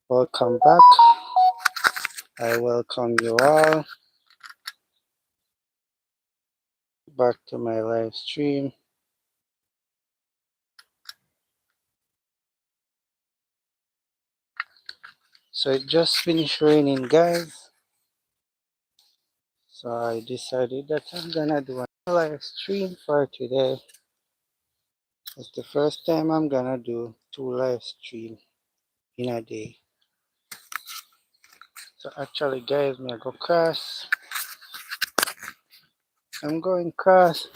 Welcome back. I welcome you all back to my live stream. So it just finished raining, guys. So I decided that I'm gonna do a live stream for today. It's the first time I'm gonna do 2 live streams in a day. So actually, guys, me I go cross. I'm going cross.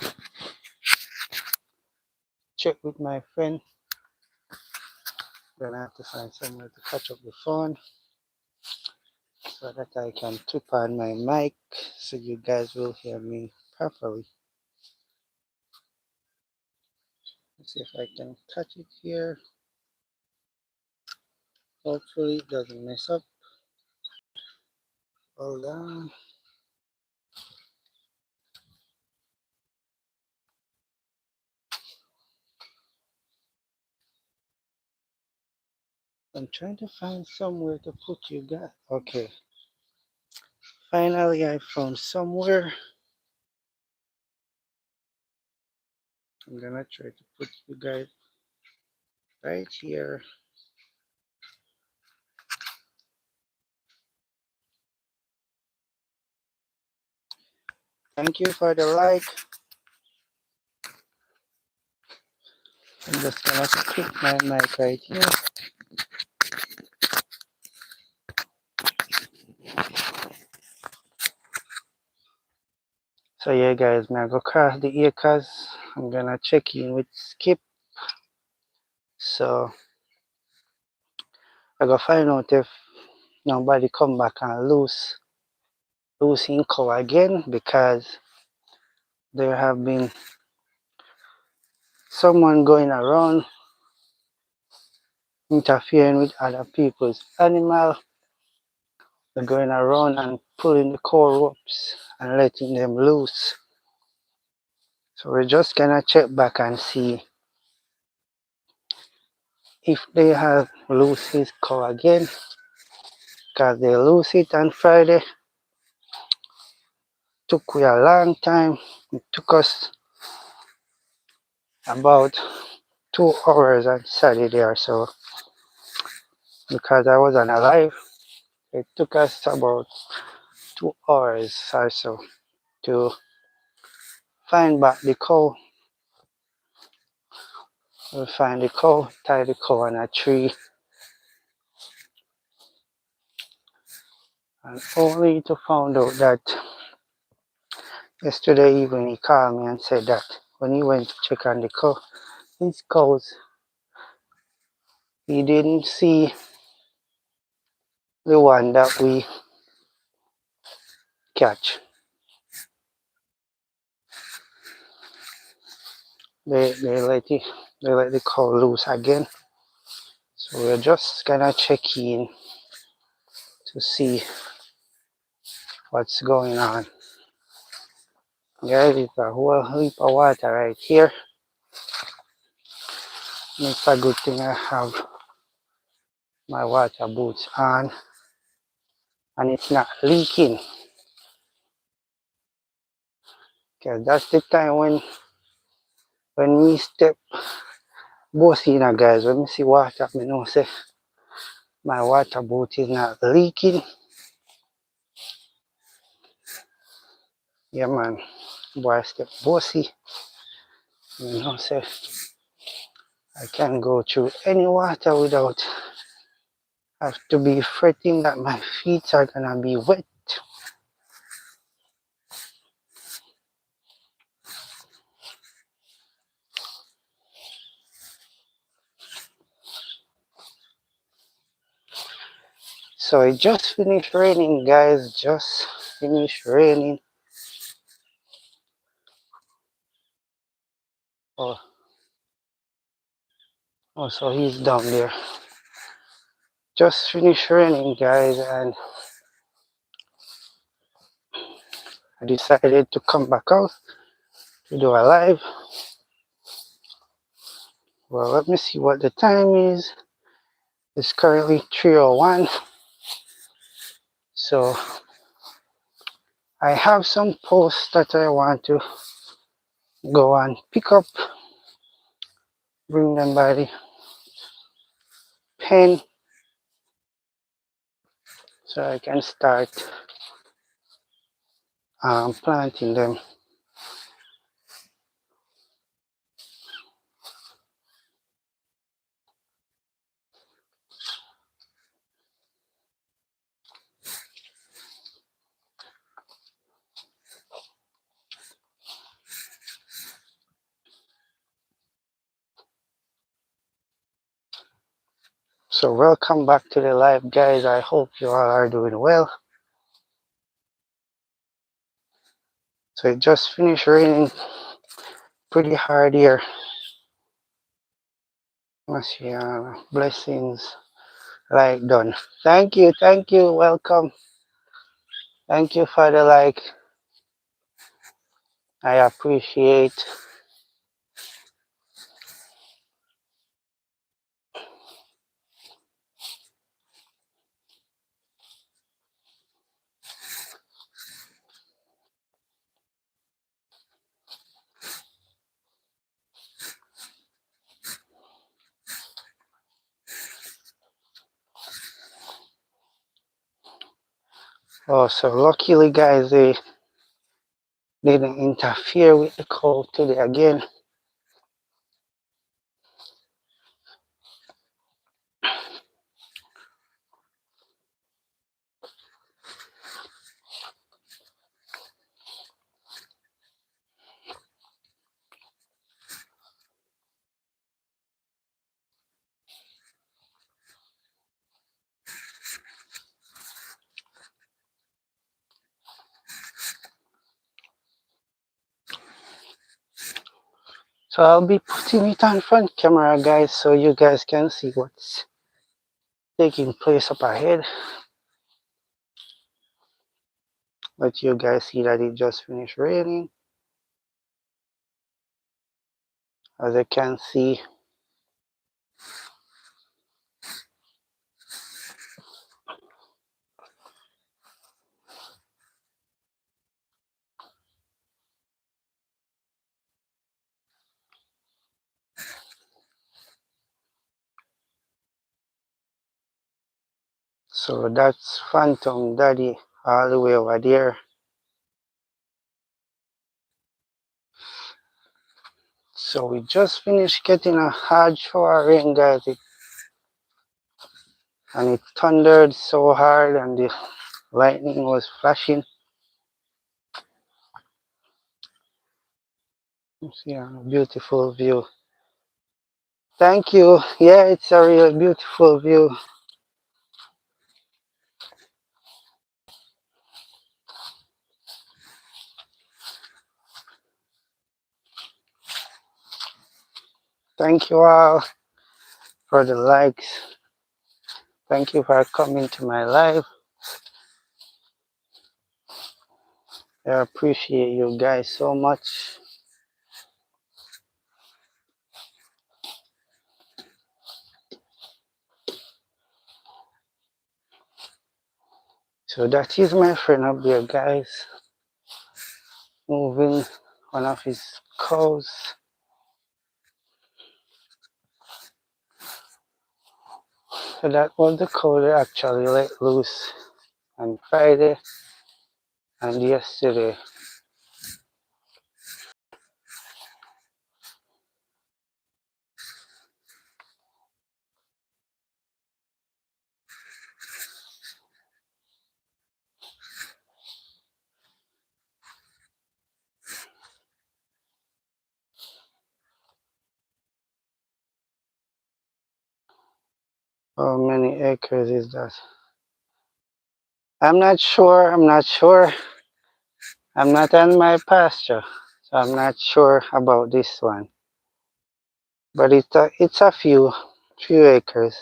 Check with my friend. Gonna have to find somewhere to catch up the phone so that I can clip on my mic so you guys will hear me properly. Let's see if I can touch it here. Hopefully it doesn't mess up. Hold on. I'm trying to find somewhere to put you guys. Okay. Finally, I found somewhere. I'm gonna try to put you guys right here. Thank you for the like. I'm just gonna click my mic right here. So yeah, guys, I'm gonna go cross the acres. I'm gonna check in with Skip. So I gotta find out if nobody come back and losing cow again, because there have been someone going around interfering with other people's animal. They're going around and pulling the cow ropes and letting them loose. So we're just gonna check back and see if they have loose his cow again, because they lose it on Friday. Took we a long time. It took us about 2 hours on Saturday or so, because I wasn't alive. It took us about 2 hours or so to find back the cow. We find the cow, tie the cow on a tree, and only to find out that yesterday evening he called me and said that when he went to check on the cow, his cows, he didn't see the one that we catch. They let the cow loose again. So we're just gonna check in to see what's going on. There is a whole heap of water right here. It's a good thing I have my water boots on and it's not leaking. Because that's the time when we step both in, guys, when we see water, I know say my water boot is not leaking. Yeah, man, boy, step bossy. You know, say I can go through any water without have to be fretting that my feet are gonna be wet. So it just finished raining, guys. Just finished raining. Oh, so he's down there. Just finished raining, guys, and I decided to come back out to do a live. Well, let me see what the time is. It's currently 3:01. So I have some posts that I want to go and pick up, bring them by the pen so I can start planting them. So welcome back to the live, guys. I hope you all are doing well. So it just finished raining pretty hard here. Mashiach, blessings like done. Thank you, welcome. Thank you for the like. I appreciate. Oh, so luckily, guys, they didn't interfere with the call today again. So I'll be putting it on front camera, guys, so you guys can see what's taking place up ahead. But you guys see that it just finished raining. As you can see, so that's Phantom Daddy all the way over there. So we just finished getting a hard shower rain, guys, and it thundered so hard and the lightning was flashing. You see a beautiful view. Thank you. Yeah, it's a real beautiful view. Thank you all for the likes. Thank you for coming to my live. I appreciate you guys so much. So that is my friend up there, guys, moving one of his cows. So that was the cow they actually let loose on Friday and yesterday. How many acres is that? I'm not sure. I'm not sure. I'm not on my pasture, so I'm not sure about this one. But it's a few acres.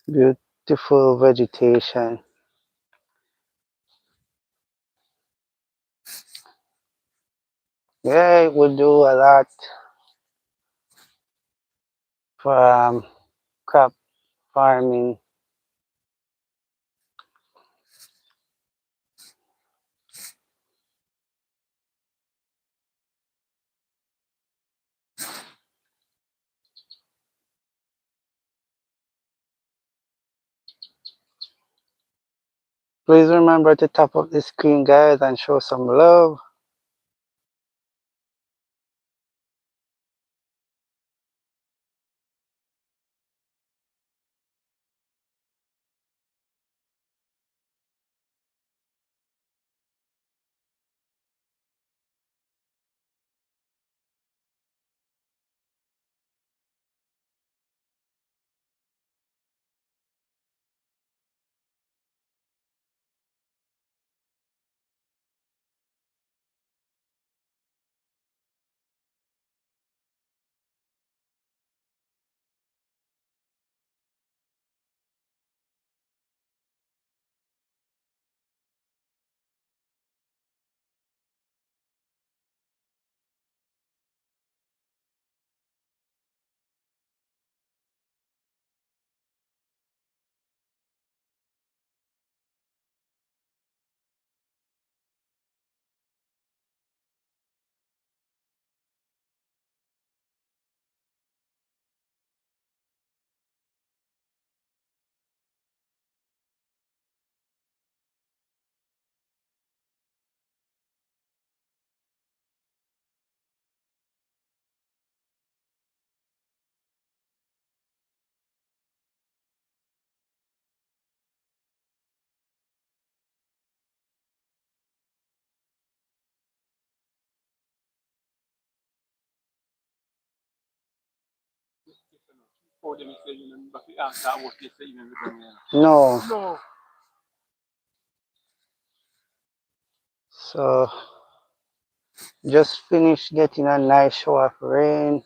Beautiful vegetation. Yeah, it would do a lot for crop farming. Please remember to tap up the screen, guys, and show some love. No. So just finished getting a nice shower of rain,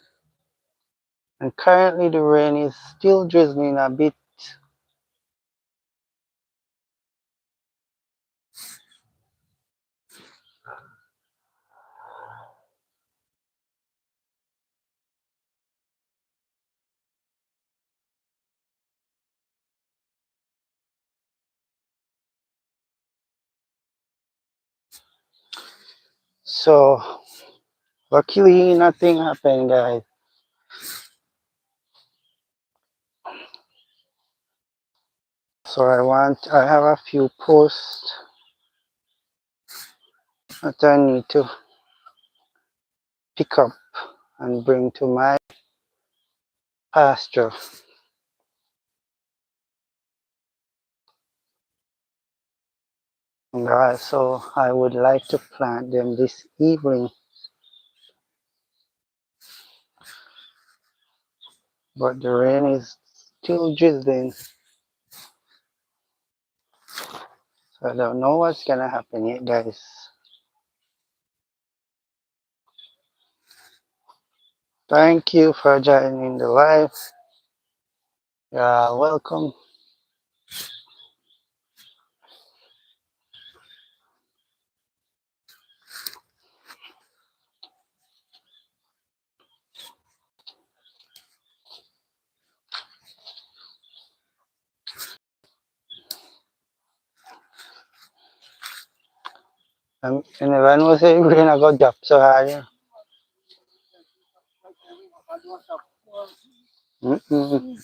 and currently the rain is still drizzling a bit. So luckily nothing happened, guys. So I have a few posts that I need to pick up and bring to my pasture. And also I would like to plant them this evening, but the rain is still drizzling. So I don't know what's gonna happen yet, guys. Thank you for joining the live. You're welcome. And everyone was saying rain I got dropped so hard. Yeah. Mm-mm.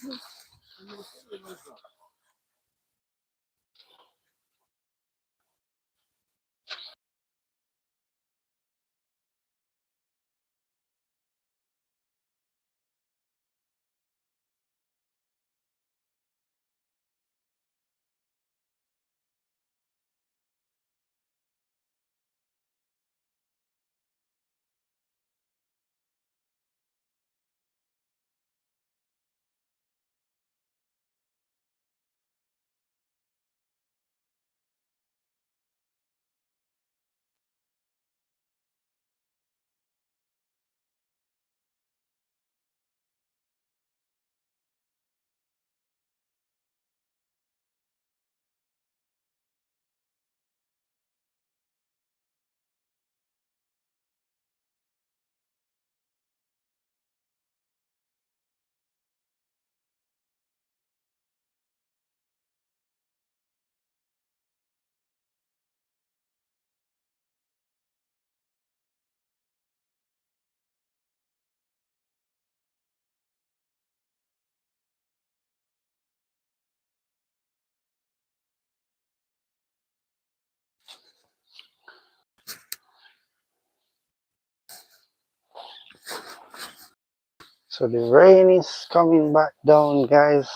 So the rain is coming back down, guys.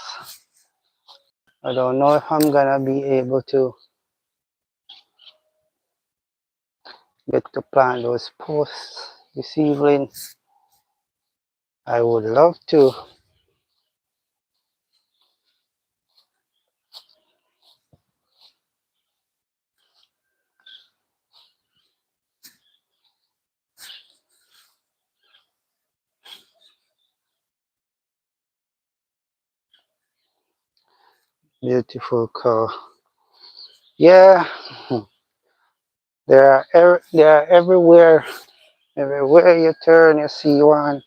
I don't know if I'm gonna be able to get to plant those posts this evening. I would love to. Beautiful cow. Yeah, they are everywhere. Everywhere you turn, you see one,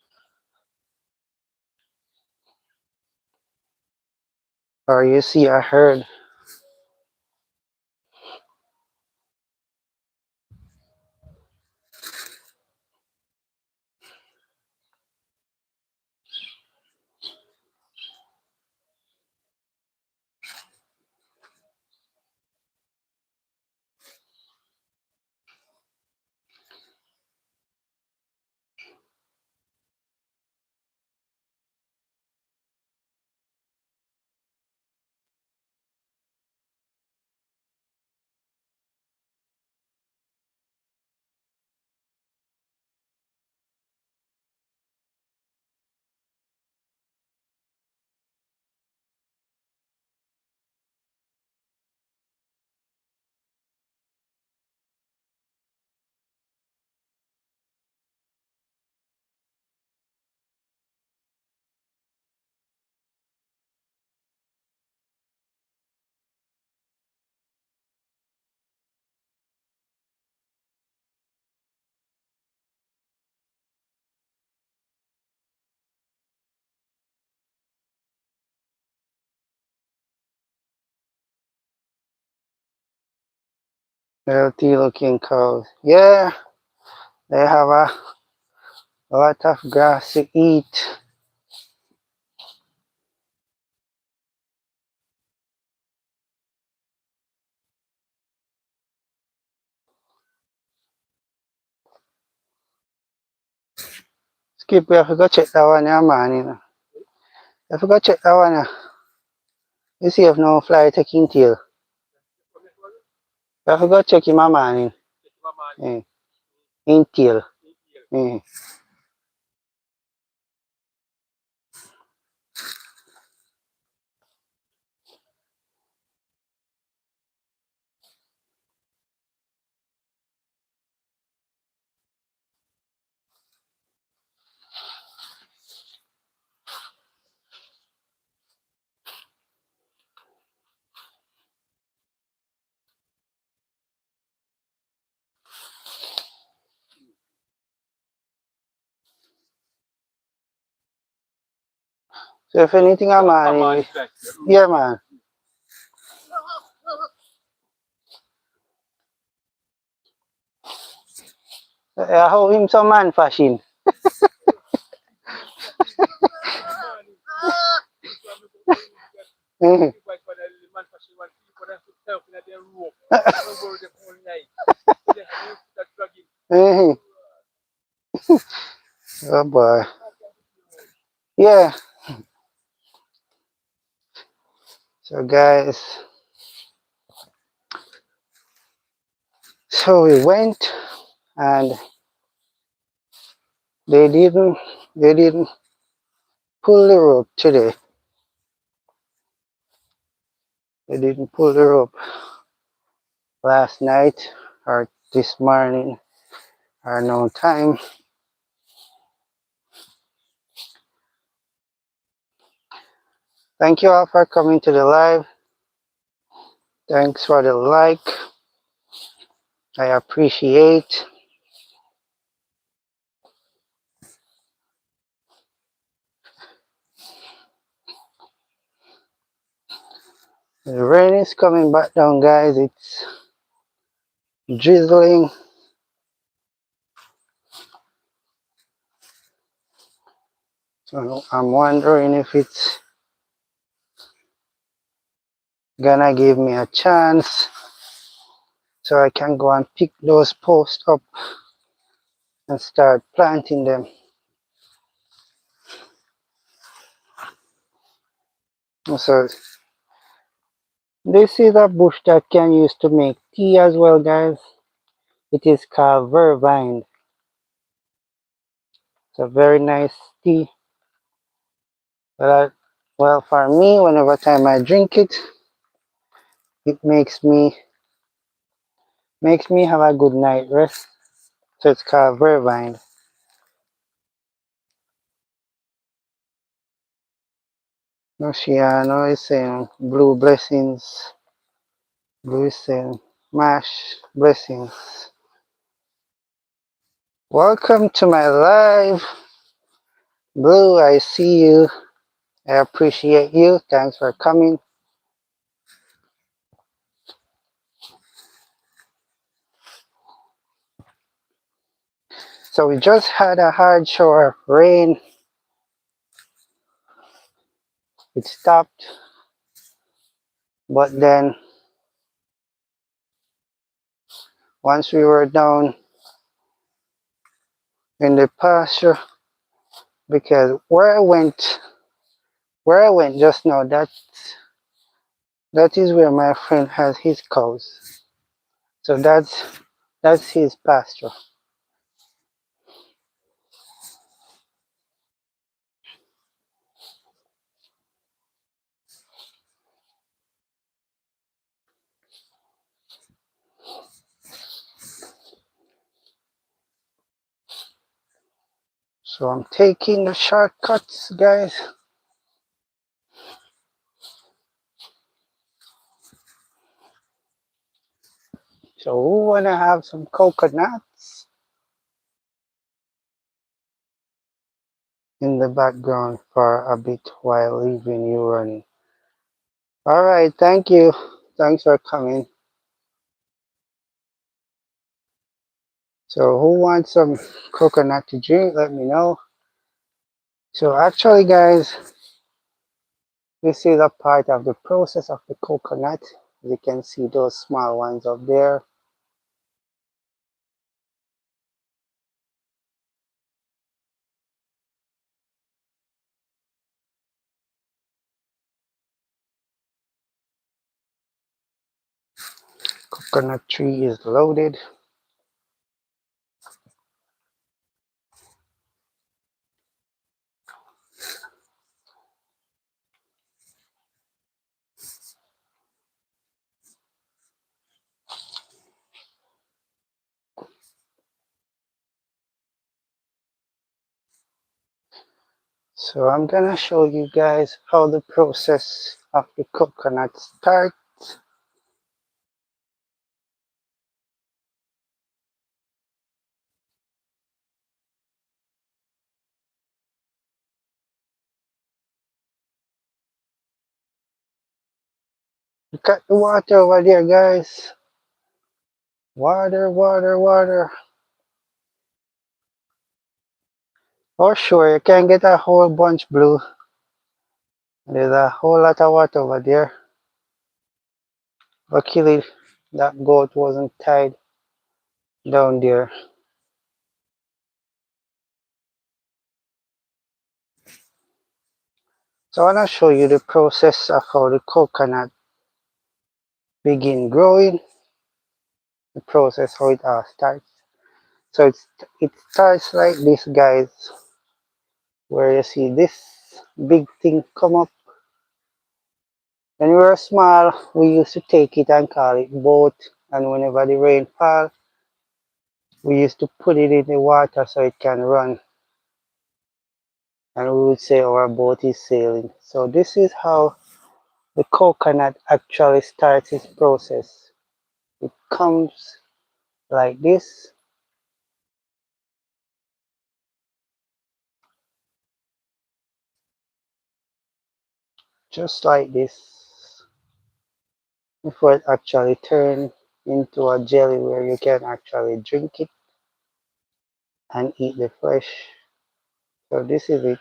or you see a herd. Healthy looking cows. Yeah, they have a lot of grass to eat. Skip, you have to go check that one, yeah, man. You know. You have to go check that one. You see if no fly taking tail. You have to go check him, man. Eh, in tail. Eh. So if anything, man. Yeah, man. How him some man fashion. Eh. Eh. Oh boy. Yeah. So guys, so we went and they didn't pull the rope today. They didn't pull the rope last night or this morning or no time. Thank you all for coming to the live. Thanks for the like. I appreciate. The rain is coming back down, guys. It's drizzling. So I'm wondering if it's gonna give me a chance so I can go and pick those posts up and start planting them. So this is a bush that can use to make tea as well, guys. It is called vervine. It's a very nice tea. But well, for me, whenever time I drink it, it makes me have a good night rest. So it's called vervine. Luciano is saying blue blessings. Blue is saying mash blessings. Welcome to my live. Blue, I see you. I appreciate you. Thanks for coming. So we just had a hard shower of rain. It stopped, but then once we were down in the pasture, because where I went just now, that is where my friend has his cows. So that's his pasture. So I'm taking the shortcuts, guys. So who wanna have some coconuts in the background for a bit while leaving you running? All right, thank you. Thanks for coming. So who wants some coconut to drink? Let me know. So actually, guys, this is a part of the process of the coconut. You can see those small ones up there. Coconut tree is loaded. So I'm gonna show you guys how the process of the coconut starts. Look at the water over there, guys. Water, water, water. Oh, sure, you can get a whole bunch blue. There's a whole lot of water over there. Luckily, that goat wasn't tied down there. So I want to show you the process of how the coconut begin growing. The process how it all starts. So it starts like this, guys, where you see this big thing come up. When we were small, we used to take it and call it boat. And whenever the rain fall, we used to put it in the water so it can run. And we would say our boat is sailing. So this is how the coconut actually starts its process. It comes like this. Just like this, before it actually turns into a jelly where you can actually drink it and eat the flesh. So this is it.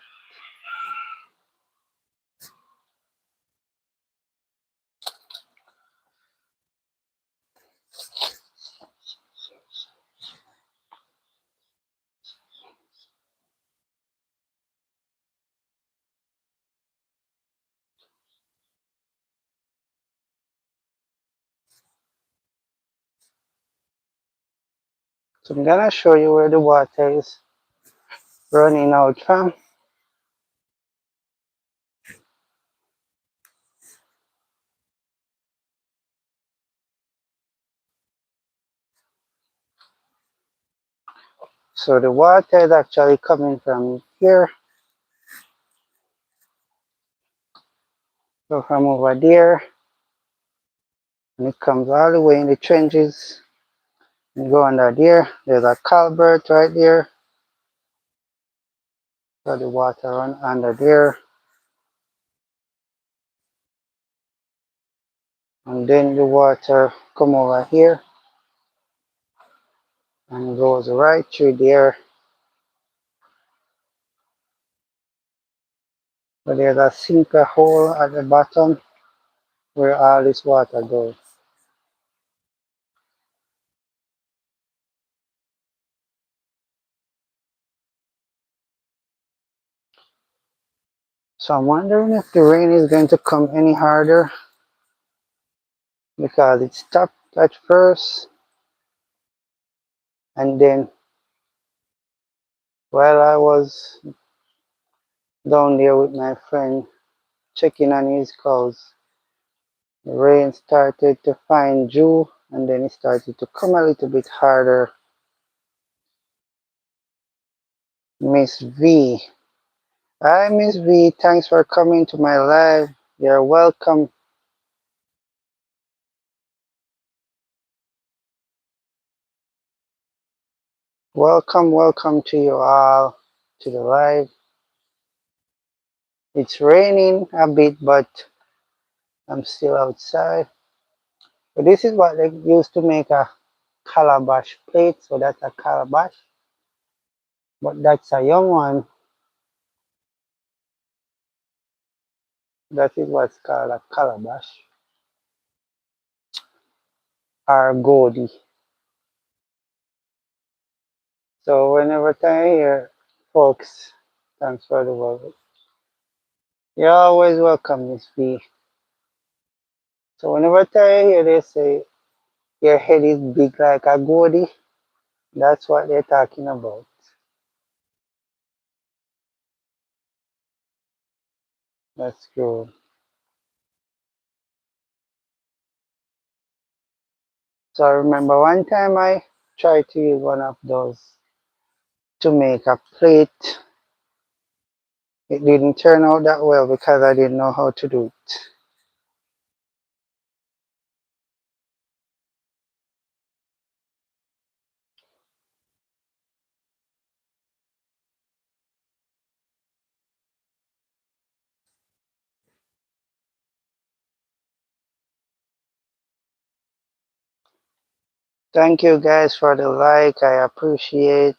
So I'm gonna show you where the water is running out from. So the water is actually coming from here. So from over there, and it comes all the way in the trenches and go under there. There's a culvert right there. So the water run under there. And then the water come over here and goes right through there. So there's a sinker hole at the bottom where all this water goes. So I'm wondering if the rain is going to come any harder because it stopped at first, and then while I was down there with my friend checking on his cows, the rain started to find Jew, and then it started to come a little bit harder. Miss V. Hi, Miss V. Thanks for coming to my live. You're welcome. Welcome to you all to the live. It's raining a bit, but I'm still outside. So this is what they used to make a calabash plate. So that's a calabash, but that's a young one. That is what's called a calabash or goldie. So whenever I hear folks, thanks for the word. You're always welcome, Miss V. So whenever I hear they say your head is big like a goldie, that's what they're talking about. That's true. So I remember one time I tried to use one of those to make a plate. It didn't turn out that well because I didn't know how to do it. Thank you guys for the like. I appreciate.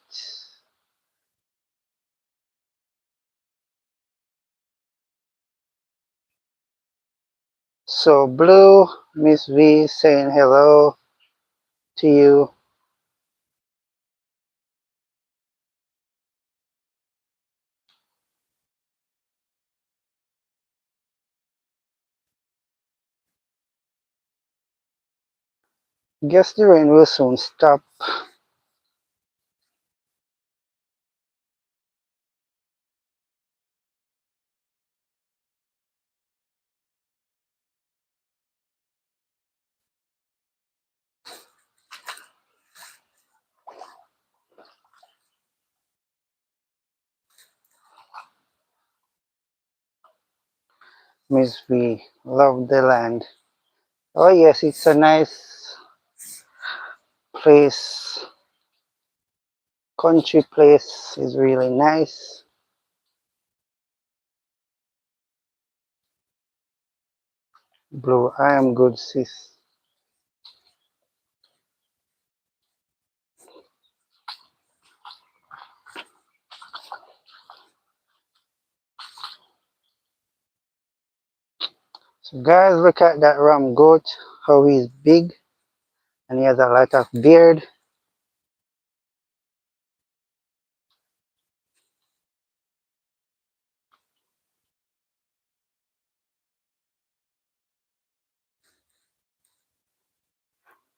So Blue, Miss V saying hello to you. Guess the rain will soon stop. Miss V, love the land. Oh yes, it's a nice place. Country place is really nice. Blue, I am good, sis. So guys, look at that ram goat, how he's big and he has a lot of beard.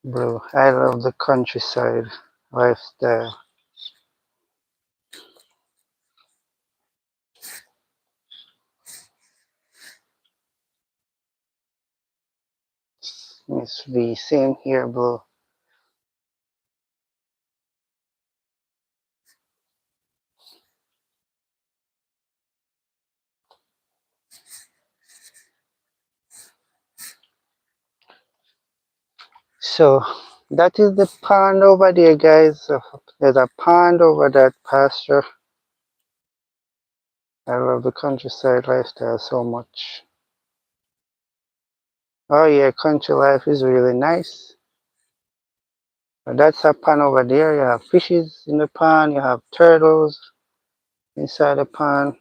Bro, I love the countryside. lifestyle. Miss V, same here, bro. So that is the pond over there, guys. So there's a pond over that pasture. I love the countryside lifestyle so much. Oh yeah, country life is really nice. But that's a pond over there. You have fishes in the pond. You have turtles inside the pond.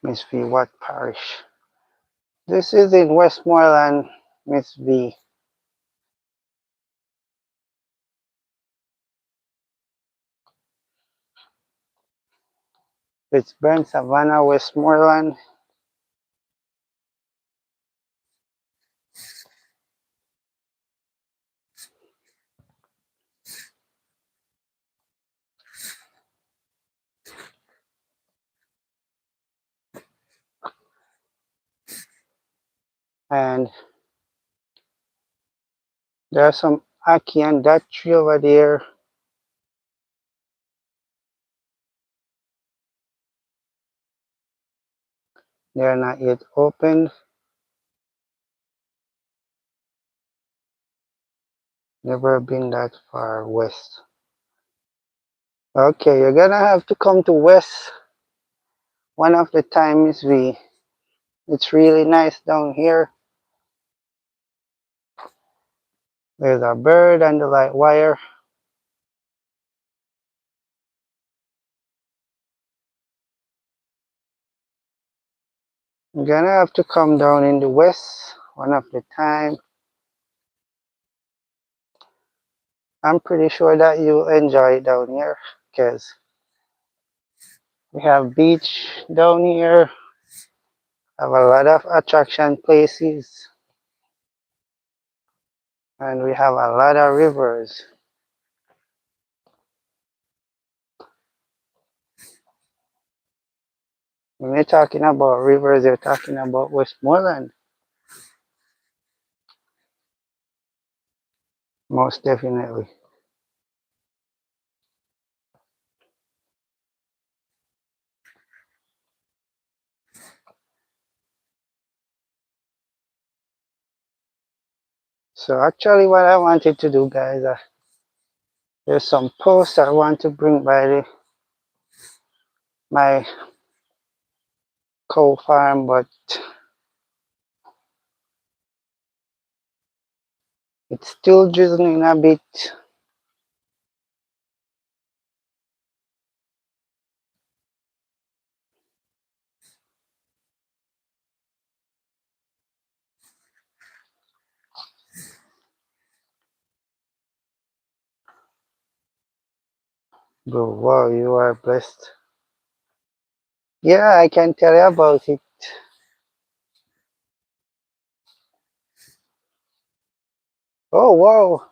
Miss V, what parish? This is in Westmoreland, Miss V. It's Brent Savannah, Westmoreland. And there's some ackee and that tree over there. They're not yet opened. Never been that far west. Okay, you're gonna have to come to west one of the times we. It's really nice down here. There's a bird and the light wire. You're gonna have to come down in the west one of the time. I'm pretty sure that you'll enjoy it down here because we have beach down here, have a lot of attraction places, and we have a lot of rivers. When you're talking about rivers, you're talking about Westmoreland, most definitely. So actually what I wanted to do, guys, there's some posts I want to bring by my cow farm, but it's still drizzling a bit. Bro, wow, you are blessed. Yeah, I can tell you about it. Oh, wow,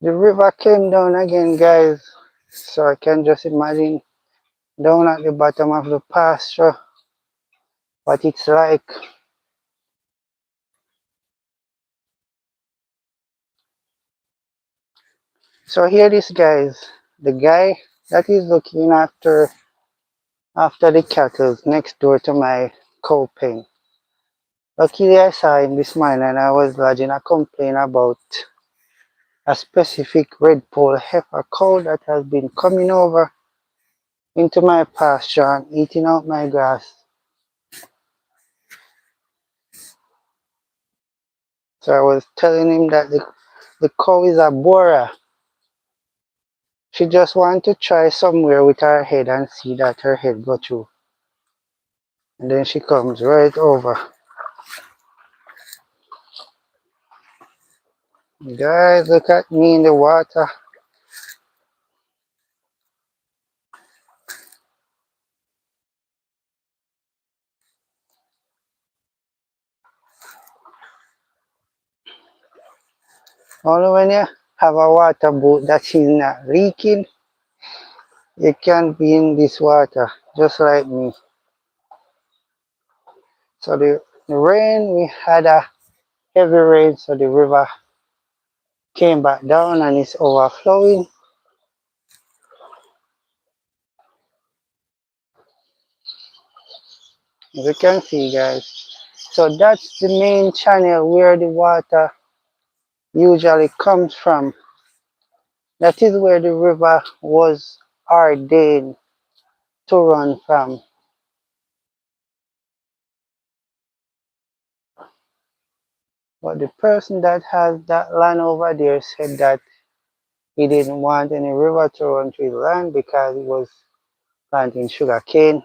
the river came down again, guys. So I can just imagine down at the bottom of the pasture what it's like. So here this guys, the guy that is looking after the cattle next door to my cow pen. Luckily I saw him this morning and I was lodging a complaint about a specific red pole heifer cow that has been coming over into my pasture and eating out my grass. So I was telling him that the cow is a borer. She just want to try somewhere with her head and see that her head go through. And then she comes right over. Guys, look at me in the water. Only when you have a water boat that is not leaking, you can be in this water, just like me. So the rain, we had a heavy rain, so the river came back down and it's overflowing. As you can see, guys. So that's the main channel where the water usually comes from. That is where the river was ordained to run from. But the person that has that land over there said that he didn't want any river to run through his land because he was planting sugar cane.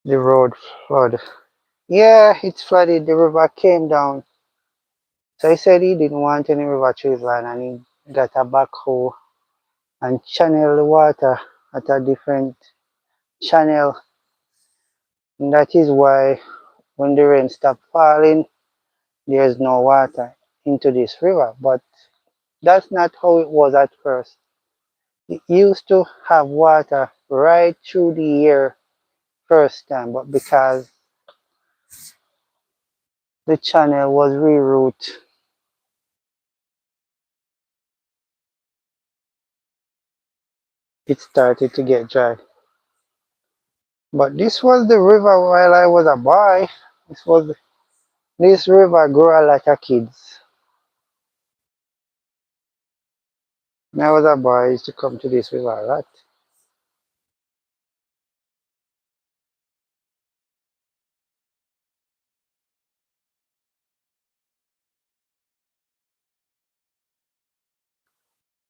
The road flooded. Yeah, it's flooded. The river came down. So he said he didn't want any river through his land and he got a backhoe and channel the water at a different channel. And that is why when the rain stopped falling, there's no water into this river. But that's not how it was at first. It used to have water right through the year first time, but because the channel was rerouted, it started to get dry. But this was the river while I was a boy. This river grew a lot of kids. When I was a boy, I used to come to this river a lot.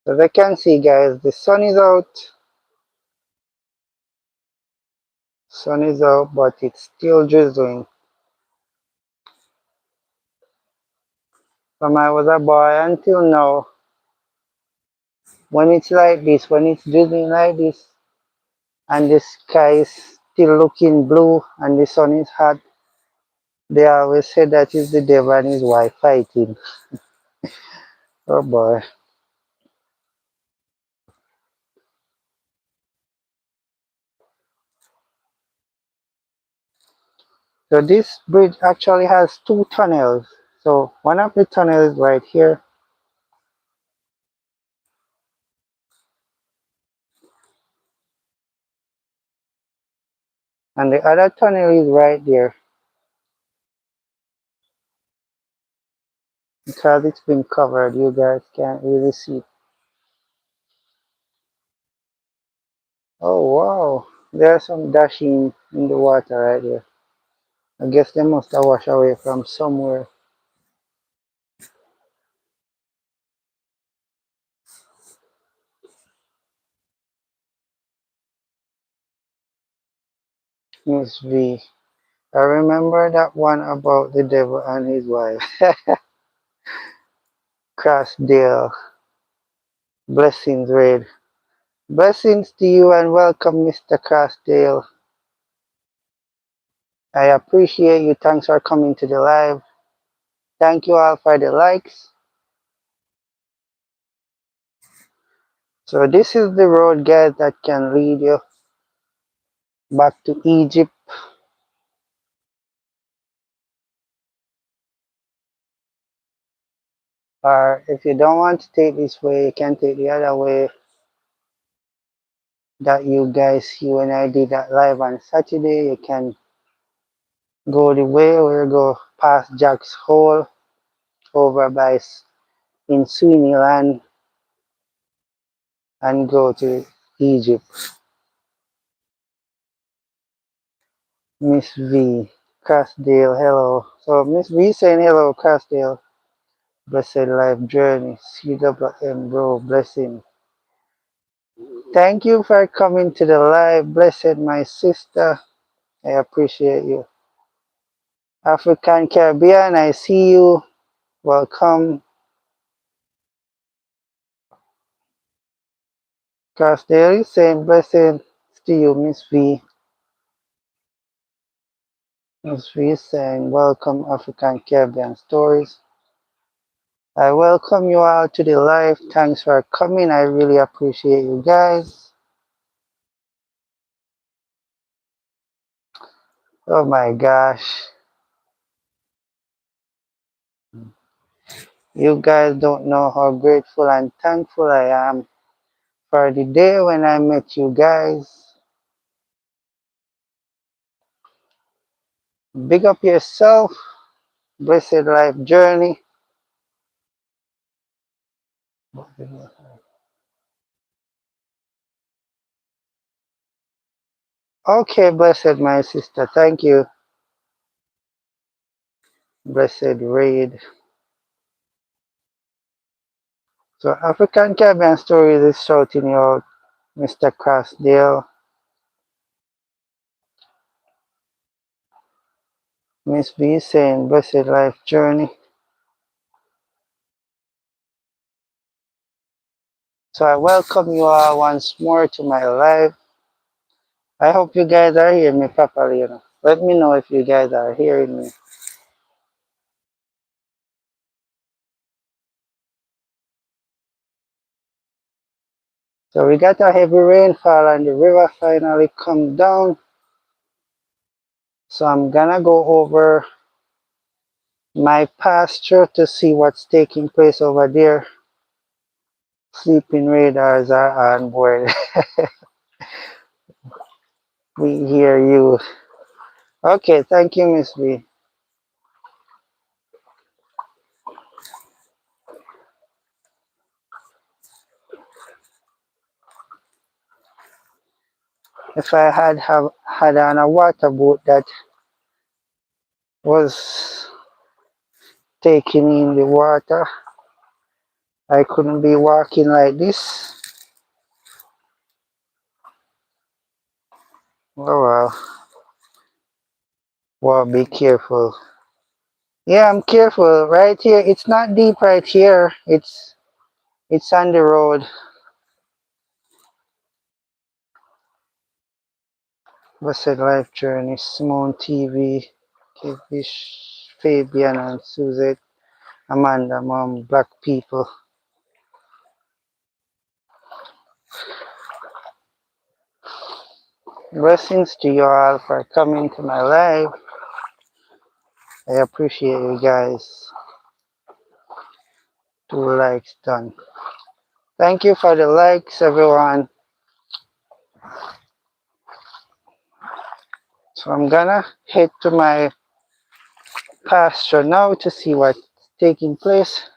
As I can see, guys, the sun is out. Sun is out, but it's still drizzling. From I was a boy until now, when it's like this, when it's drizzling like this, and the sky is still looking blue and the sun is hot, they always say that is the devil and his wife fighting. Oh boy. So this bridge actually has two tunnels. So one of the tunnels right here, and the other tunnel is right there because it's been covered. You guys can't really see it. Oh wow, there's some dashing in the water right there. I guess they must have washed away from somewhere. Miss V. I remember that one about the devil and his wife. Crossdale. Blessings, Red. Blessings to you and welcome, Mr. Crossdale. I appreciate you. Thanks for coming to the live. Thank you all for the likes. So this is the road, guys, that can lead you back to Egypt. Or if you don't want to take this way, you can take the other way that you guys see when I did that live on Saturday. You can go the way where you go past Jack's Hole over by in Sweeney Land and go to Egypt. Miss V. Crossdale, hello. So Miss V saying hello, Crossdale. Blessed life journey. CWM bro, blessing. Thank you for coming to the live. Blessed, my sister. I appreciate you. African Caribbean, I see you. Welcome. Cross Daily saying blessed to you, Miss V. Miss V saying welcome African Caribbean Stories. I welcome you all to the live. Thanks for coming. I really appreciate you guys. Oh my gosh. You guys don't know how grateful and thankful I am for the day when I met you guys. Big up yourself. Blessed life journey. Okay, blessed my sister. Thank you. Blessed raid. So African Caribbean Stories is shouting you out, Mr. Crossdale. Miss B saying blessed life journey. So I welcome you all once more to my live. I hope you guys are hearing me properly. Let me know if you guys are hearing me. So we got a heavy rainfall and the river finally come down. So I'm gonna go over my pasture to see what's taking place over there. Sleeping radars are on board. We hear you. Okay, thank you, Miss B. If I had on a water boat that was taking in the water, I couldn't be walking like this. Oh well. Well, be careful. Yeah, I'm careful. Right here, it's not deep right here. It's on the road. Blessed Life Journey, Simone TV, Kivish, Fabian and Suzette, Amanda, Mom, Black People. Blessings to you all for coming to my live. I appreciate you guys. 2 likes done. Thank you for the likes, everyone. So I'm gonna head to my pasture now to see what's taking place.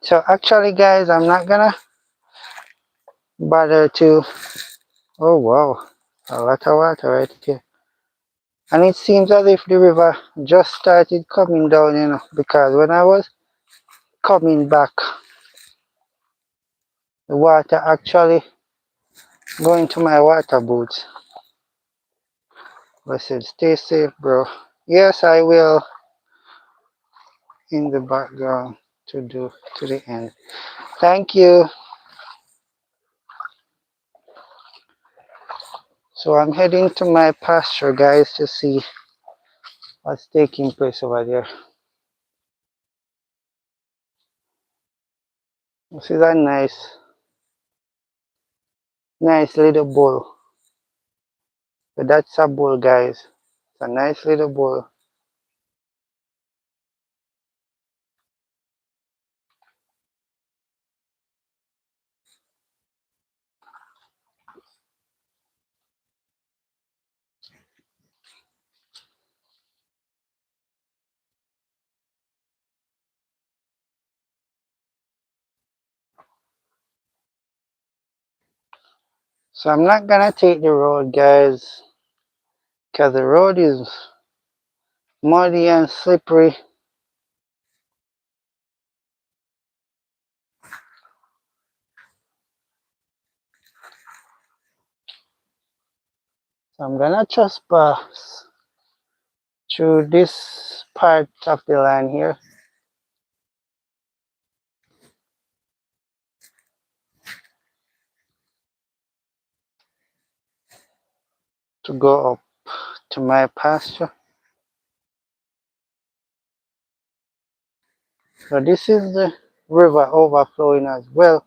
So actually, guys, I'm not gonna bother to. Oh wow, a lot of water right here. And it seems as if the river just started coming down, because when I was coming back, the water actually going to my water boots. I said, stay safe, bro. Yes, I will in the background to the end. Thank you. So I'm heading to my pasture, guys, to see what's taking place over there. This is a nice little bull. But that's a bull, guys. It's a nice little bull. So I'm not gonna take the road, guys, because the road is muddy and slippery. I'm gonna trespass through this part of the land here to go up to my pasture. So this is the river overflowing as well.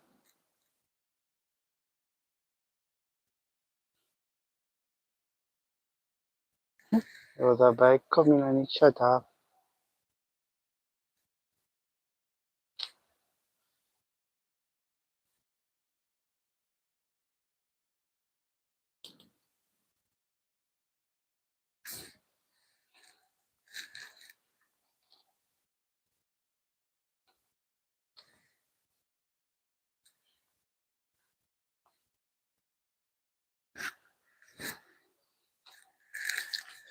There was a bike coming and it shut off.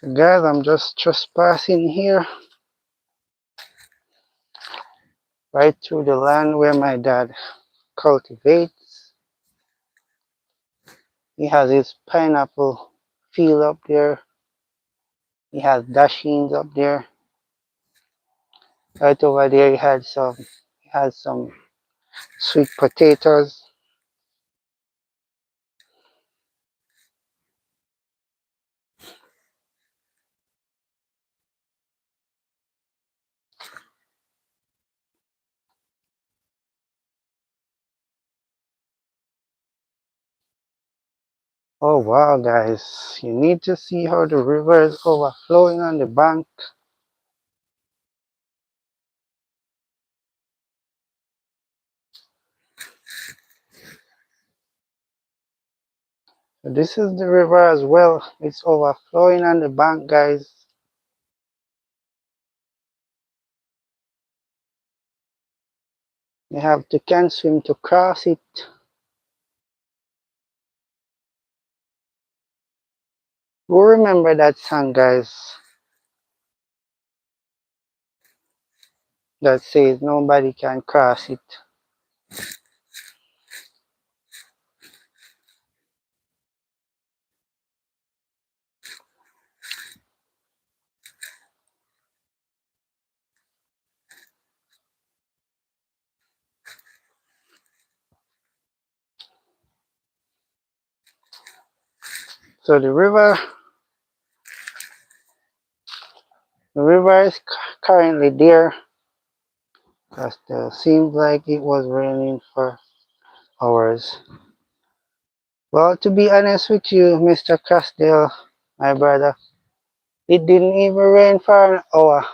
So guys, I'm just trespassing here right through the land where my dad cultivates. He has his pineapple field up there. He has dashings up there. Right over there he had some sweet potatoes. Oh wow guys, you need to see how the river is overflowing on the bank. So this is the river as well. It's overflowing on the bank guys. You have to can swim to cross it. Who remember that song guys? That says nobody can cross it. So the river is currently there because it seems like it was raining for hours. Well, to be honest with you, Mr. Castile, my brother, it didn't even rain for an hour,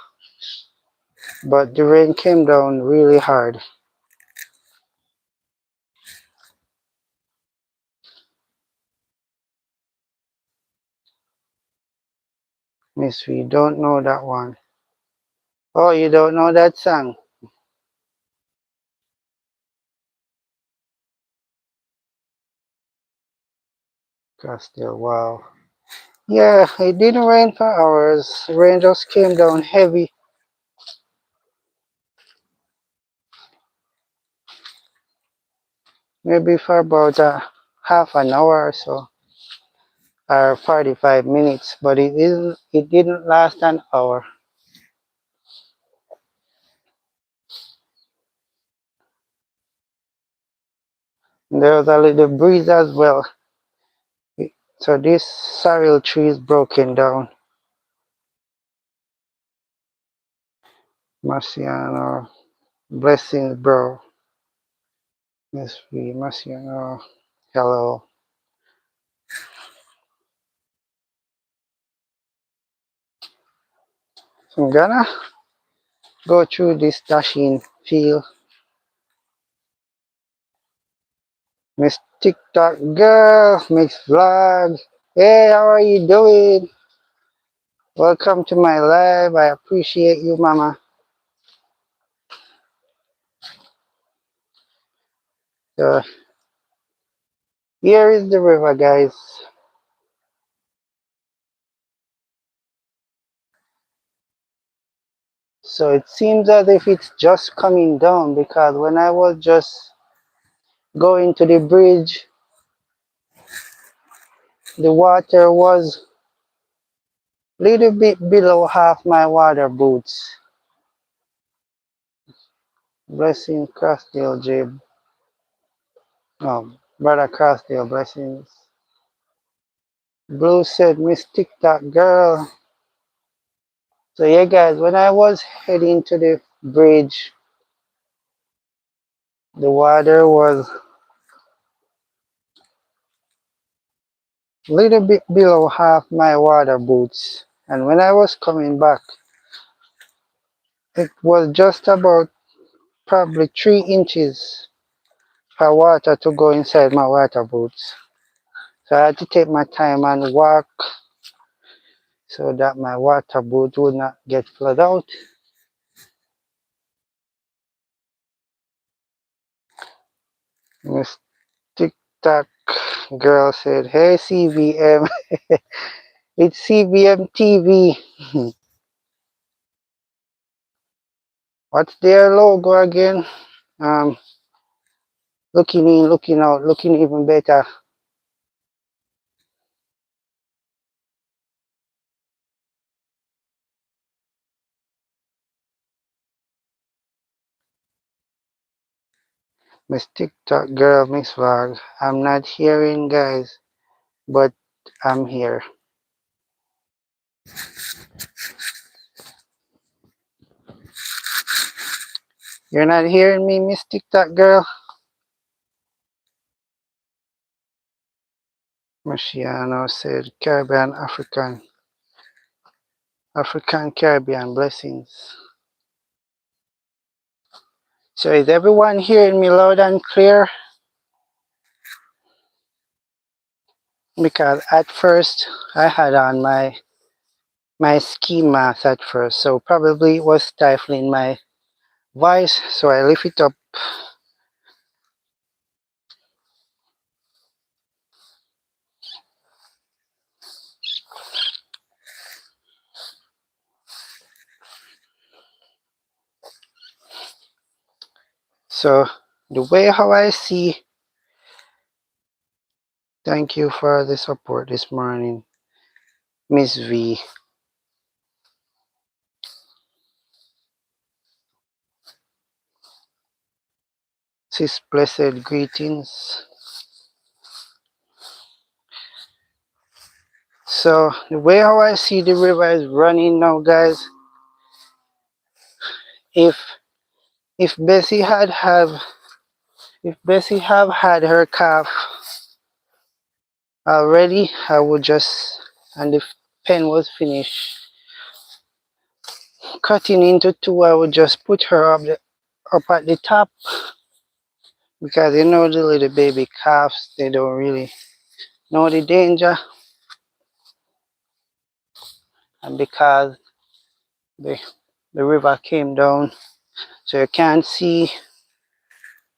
but the rain came down really hard. Miss, we don't know that one. Oh, you don't know that song? Castile, wow. Yeah, it didn't rain for hours. Rain just came down heavy. Maybe for about half an hour or so, or 45 minutes, but it didn't last an hour. There was a little breeze as well. So this sorrel tree is broken down. Marciano, blessings, bro. Yes, we Marciano. Hello. So I'm gonna go through this dashing field. Miss TikTok girl, Miss Vlog. Hey, how are you doing? Welcome to my live. I appreciate you, mama. So here is the river, guys. So it seems as if it's just coming down because when I was just going to the bridge, the water was little bit below half my water boots. Blessing Crossdale, Jib. No, Brother Crossdale, blessings. Blue said, Miss TikTok girl. So yeah guys, when I was heading to the bridge, the water was a little bit below half my water boots. And when I was coming back, it was just about probably 3 inches for water to go inside my water boots. So I had to take my time and walk so that my water boot would not get flooded out. Miss TikTok girl said, hey CVM, it's CVM TV. What's their logo again? Looking in, looking out, looking even better. Miss TikTok girl, Miss Vlog. I'm not hearing guys, but I'm here. You're not hearing me, Miss TikTok girl? Marciano said, Caribbean, African Caribbean blessings. So is everyone hearing me loud and clear? Because at first I had on my ski mask at first, so probably it was stifling my voice, so I lift it up. So the way how I see, thank you for the support this morning, Miss V. Sis, blessed greetings. So the way how I see the river is running now, guys. If if Bessie if Bessie have had her calf already, I would just, and the pen was finished cutting into two, I would just put her up at the top, because you know the little baby calves, they don't really know the danger, and because the river came down, so you can't see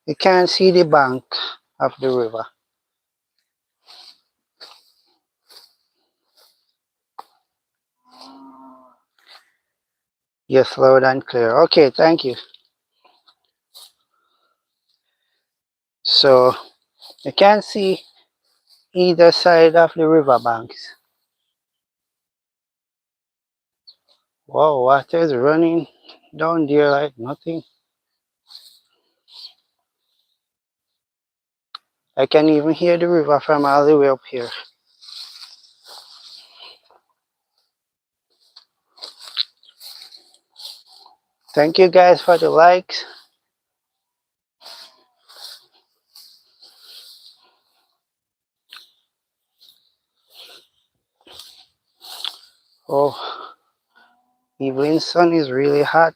the bank of the river. Yes, loud and clear. Okay, thank you. So you can't see either side of the river banks. Wow, water is running down there like nothing. I can even hear the river from all the way up here. Thank you guys for the likes. Oh, evening sun is really hot.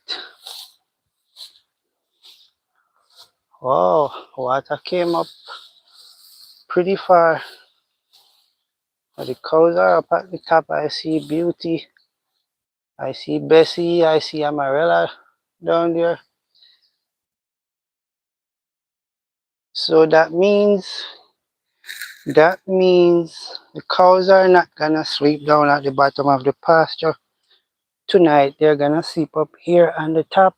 Wow, water came up pretty far. The cows are up at the top. I see Beauty. I see Bessie. I see Amarella down there. So that means the cows are not gonna sleep down at the bottom of the pasture tonight. They're gonna sleep up here on the top.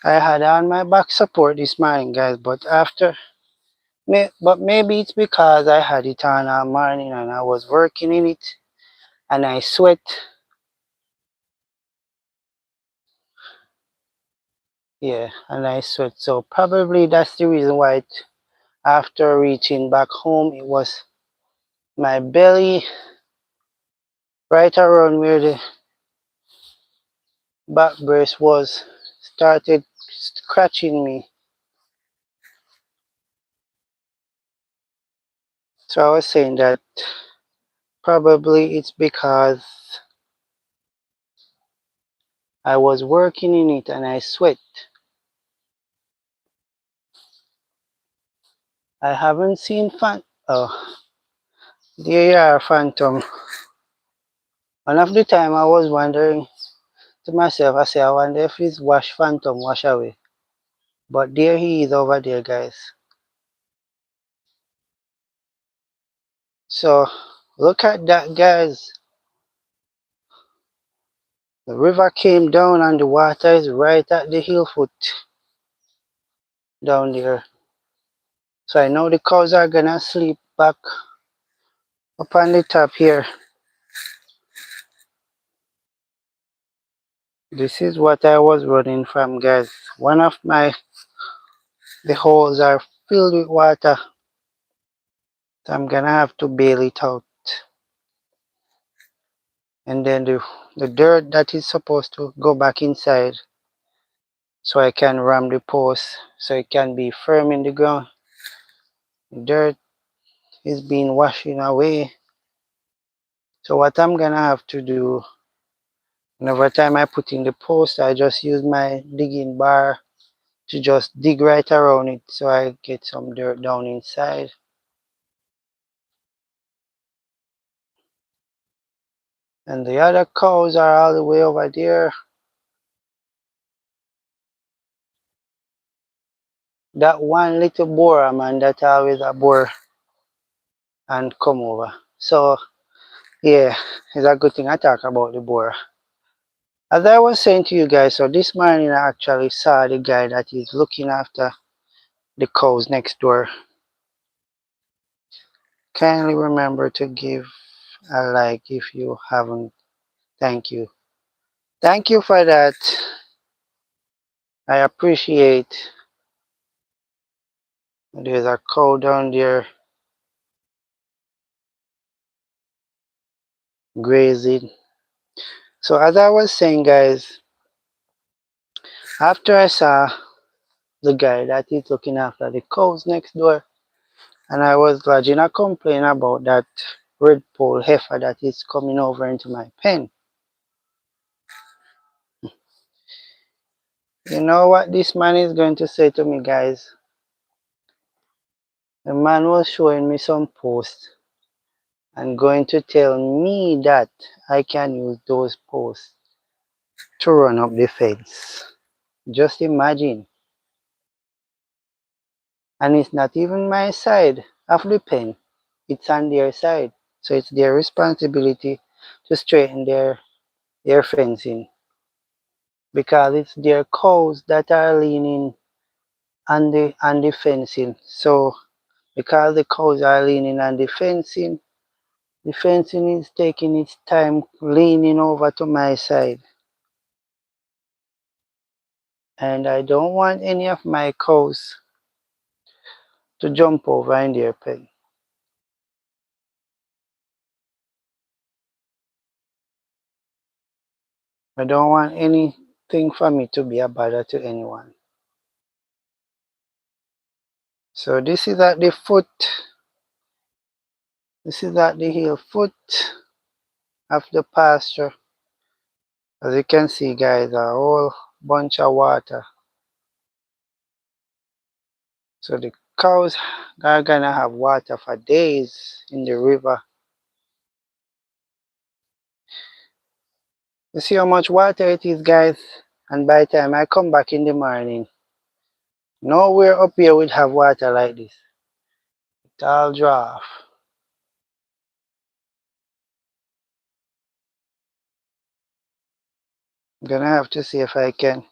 I had on my back support this morning, guys, but maybe it's because I had it on all morning and I was working in it and I sweat. Yeah, and I sweat. So probably that's the reason why after reaching back home, it was my belly right around where the back brace was started scratching me. So I was saying that probably it's because I was working in it and I sweat. I haven't seen oh, there you are, Phantom. One of the time I was wondering to myself, I say, I wonder if it's wash Phantom wash away. But there he is over there, guys. So look at that, guys. The river came down and the water is right at the hill foot down there. So I know the cows are gonna sleep back up on the top here. This is what I was running from, guys. One of the holes are filled with water. So I'm gonna have to bail it out. And then the dirt that is supposed to go back inside so I can ram the post so it can be firm in the ground. The dirt is being washing away. So what I'm gonna have to do, and every time I put in the post, I just use my digging bar to just dig right around it so I get some dirt down inside. And the other cows are all the way over there. That one little boar, man, that always a boar and come over. So yeah, it's a good thing I talk about the boar. As I was saying to you guys, so this morning I actually saw the guy that is looking after the cows next door. Kindly remember to give a like if you haven't. Thank you. Thank you for that. I appreciate. There's a cow down there grazing. So as I was saying, guys, after I saw the guy that is looking after the cows next door, and I was lodging a complaint about that red pole heifer that is coming over into my pen. You know what this man is going to say to me, guys? The man was showing me some posts and going to tell me that I can use those posts to run up the fence. Just imagine. And it's not even my side of the pen, it's on their side. So it's their responsibility to straighten their fencing because it's their cows that are leaning on the fencing. So because the cows are leaning on the fencing is taking its time leaning over to my side. And I don't want any of my cows to jump over in their pen. I don't want anything for me to be a bother to anyone. So this is at the foot, this is at the hill foot of the pasture. As you can see, guys, a whole bunch of water. So the cows are gonna have water for days in the river. You see how much water it is, guys? And by the time I come back in the morning, nowhere up here would have water like this. It's all dry off. I'm gonna have to see if I can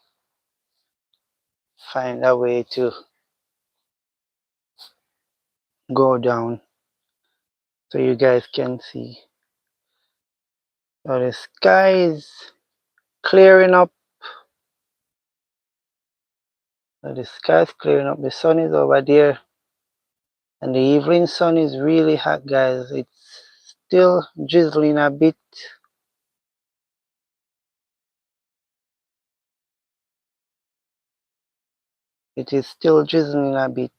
find a way to go down so you guys can see. So the sky is clearing up. So the sky is clearing up. The sun is over there. And the evening sun is really hot, guys. It's still drizzling a bit. It is still drizzling a bit.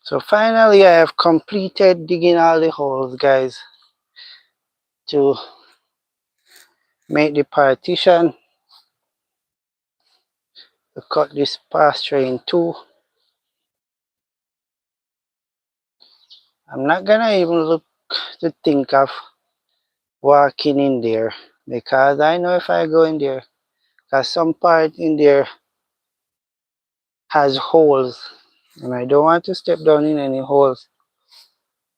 So finally I have completed digging all the holes, guys, to make the partition, to cut this pasture in two. I'm not gonna even look to think of walking in there because I know if I go in there, because some part in there has holes and I don't want to step down in any holes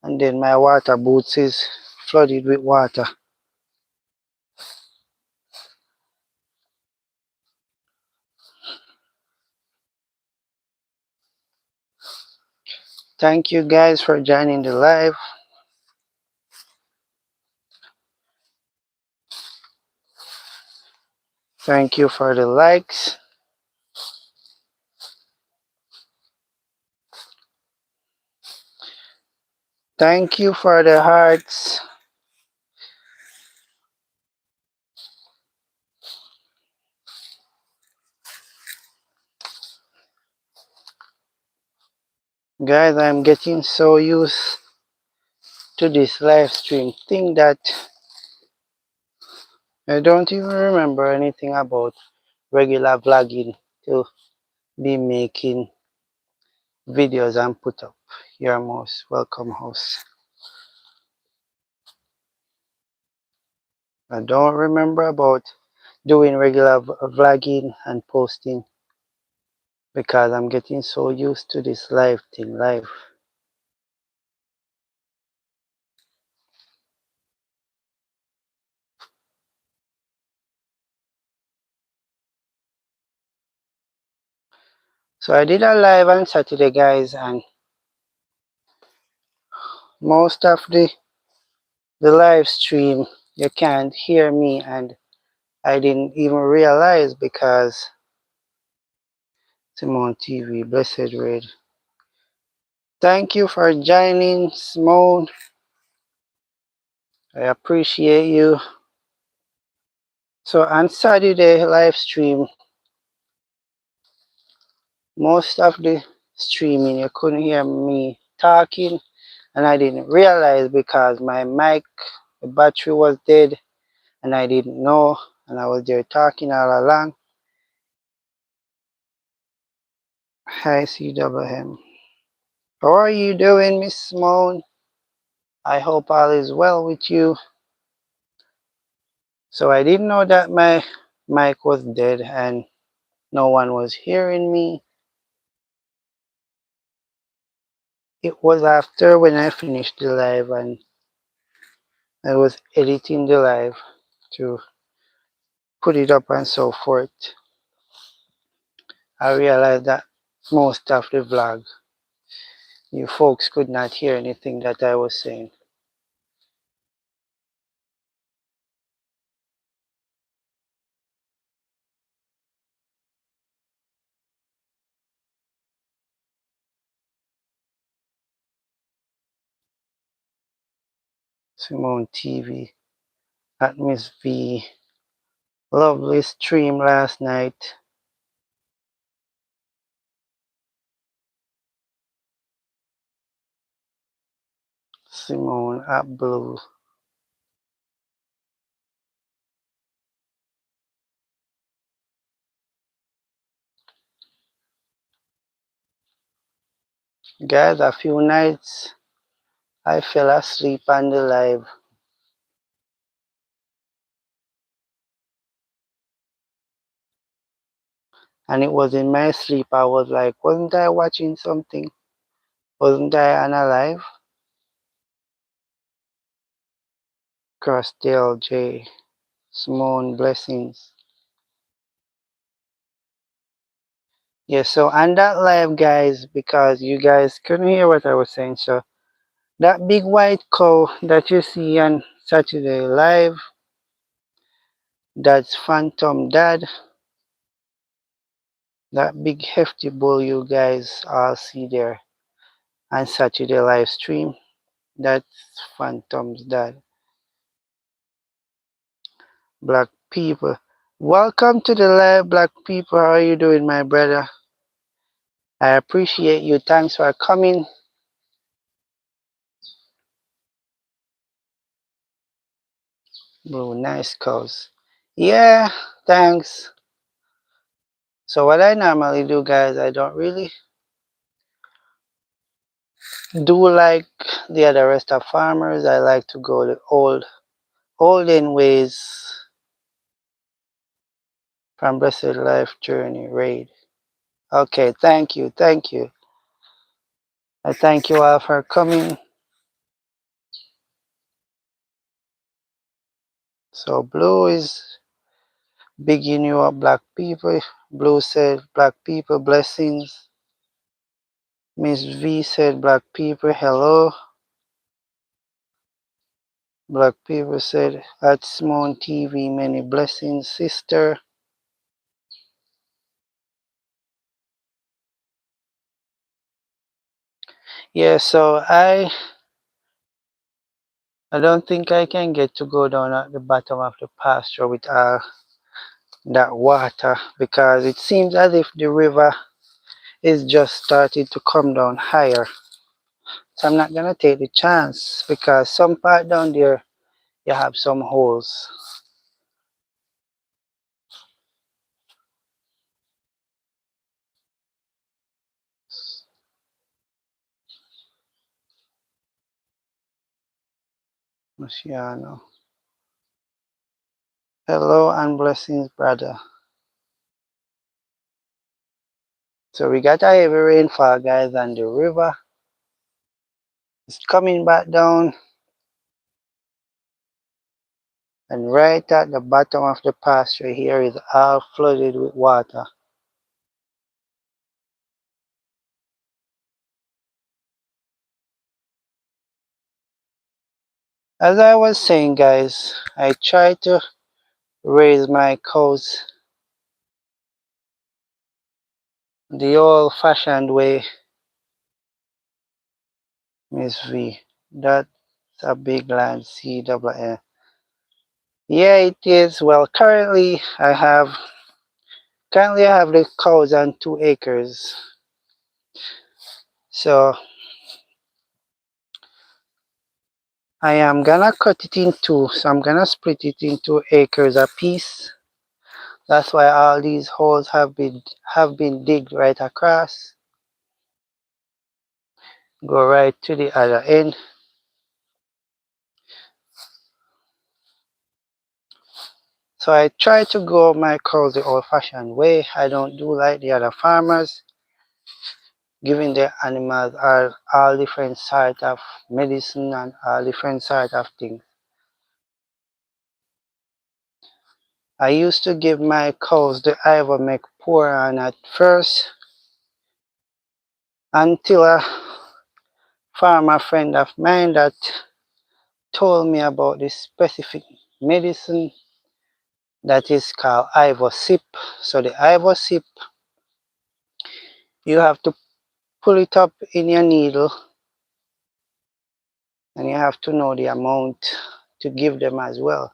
and then my water boots is flooded with water. Thank you guys for joining the live. Thank you for the likes. Thank you for the hearts. Guys, I'm getting so used to this live stream thing that I don't even remember anything about regular vlogging to be making videos and put up. Your most welcome host. I don't remember about doing regular vlogging and posting because I'm getting so used to this live thing live. So I did a live on Saturday, guys, and most of the live stream you can't hear me, and I didn't even realize because Simone TV, Blessed Red. Thank you for joining, Simone. I appreciate you. So on Saturday live stream, most of the streaming you couldn't hear me talking, and I didn't realize because my mic, the battery was dead, and I didn't know, and I was there talking all along. Hi CWM. How are you doing, Miss Simone? I hope all is well with you. So I didn't know that my mic was dead and no one was hearing me. It was after when I finished the live and I was editing the live to put it up and so forth. I realized that most of the vlog, you folks could not hear anything that I was saying. Simone TV at Miss V. Lovely stream last night. Simone at Blue. Guys, a few nights I fell asleep on the live. And it was in my sleep. I was like, wasn't I watching something? Wasn't I unalive? Crossdale J. Simone Blessings. Yeah, so on that live, guys, because you guys couldn't hear what I was saying, so that big white cow that you see on Saturday live, that's Phantom Dad. That big hefty bull you guys all see there on Saturday live stream, that's Phantom's dad. Black people, welcome to the live, black people. How are you doing, my brother? I appreciate you. Thanks for coming. Bro, nice cows. Yeah, thanks. So what I normally do, guys, I don't really do like the other rest of farmers. I like to go the olden ways from Blessed Life Journey Raid. Okay, thank you, thank you. I thank you all for coming. So Blue is bigging you up, black people. Blue said, black people, blessings. Miss V said, black people, hello. Black people said, at Simone TV, many blessings, sister. Yeah, so I don't think I can get to go down at the bottom of the pasture with that water, because it seems as if the river is just starting to come down higher. So I'm not gonna take the chance, because some part down there you have some holes. Luciano. Hello and blessings, brother. So we got a heavy rainfall, guys, and the river is coming back down. And right at the bottom of the pasture here is all flooded with water. As I was saying, guys, I try to raise my cows the old-fashioned way, Miss V. That's a big land, CWM. Yeah, it is. Well, currently I have the cows on 2 acres. So I am gonna cut it in two. So I'm gonna split it into acres a piece. That's why all these holes have been digged right across. Go right to the other end. So I try to grow my cows the old-fashioned way. I don't do like the other farmers, giving the animals all different sort of medicine and all different sort of things. I used to give my cows the Ivermectin pour on at first, until a farmer friend of mine that told me about this specific medicine that is called Ivosip. So the Ivosip, you have to pull it up in your needle, and you have to know the amount to give them as well.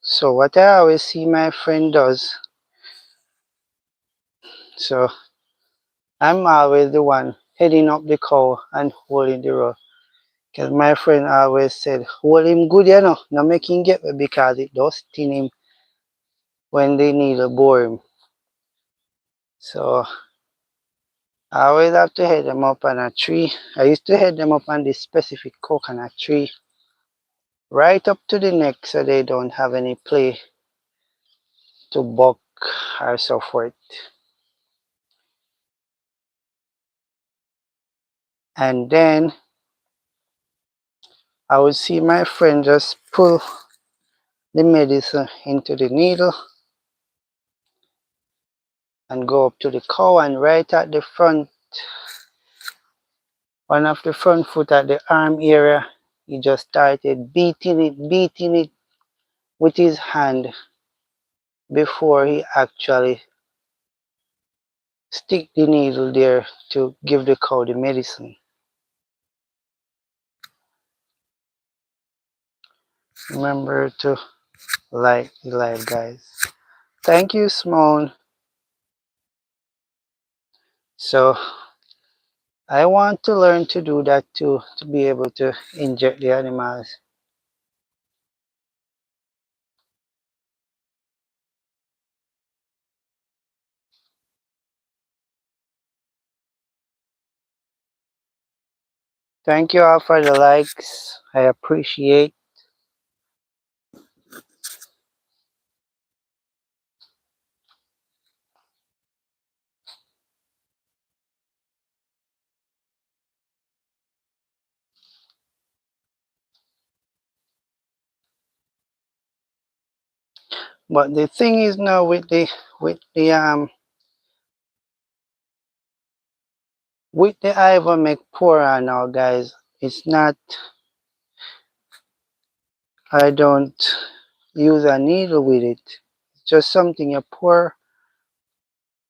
So what I always see my friend does, so I'm always the one heading up the cow and holding the rope. Because my friend always said, hold him good, not make him get wet, because it does sting him when the needle bore him. So I always have to head them up on a tree. I used to head them up on this specific coconut tree, right up to the neck, so they don't have any play to buck or so forth. And then I would see my friend just pull the medicine into the needle and go up to the cow, and right at the front, one of the front foot at the arm area, he just started beating it with his hand before he actually stick the needle there to give the cow the medicine. Remember to like the live, guys. Thank you, Simone. So I want to learn to do that too, to be able to inject the animals. Thank you all for the likes. I appreciate. But the thing is now with the Ivermectin now, guys, it's not, I don't use a needle with it. It's just something you pour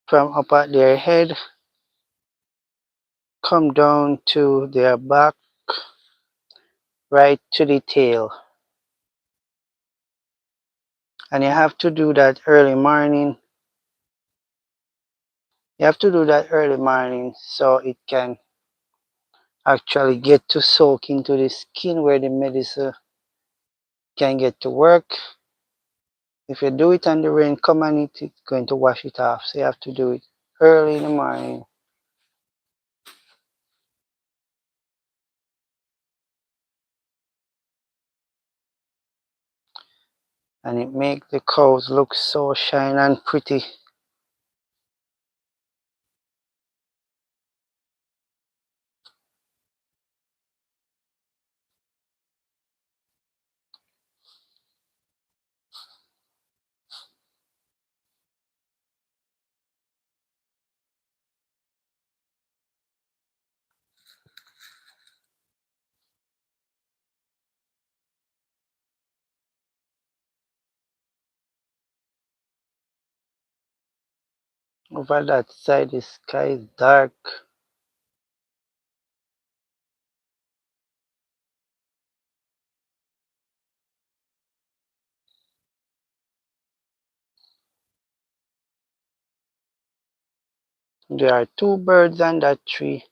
from up at their head, come down to their back, right to the tail. And you have to do that early morning. You have to do that early morning so it can actually get to soak into the skin where the medicine can get to work. If you do it on the rain, come on it, it's going to wash it off. So you have to do it early in the morning. And it makes the cows look so shiny and pretty. Over that side, the sky is dark. There are two birds on that tree.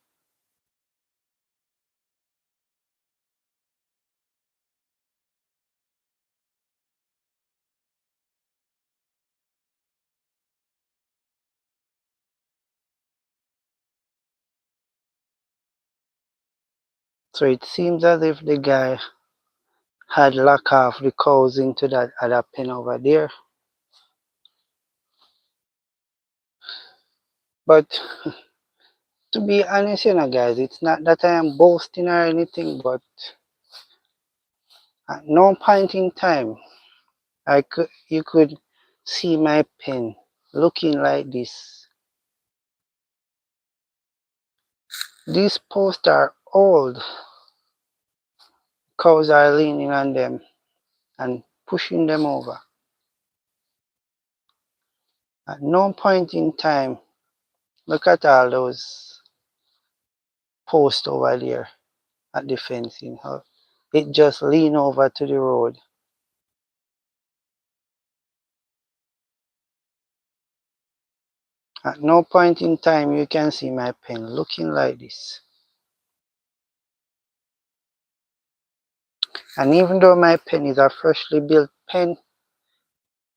So it seems as if the guy had locked off the cows into that other pen over there. But to be honest, guys, it's not that I am boasting or anything, but at no point in time you could see my pen looking like this. These posts are old. Cows are leaning on them and pushing them over. At no point in time, look at all those posts over there at the fencing. It just lean over to the road. At no point in time you can see my pen looking like this. And even though my pen is a freshly built pen,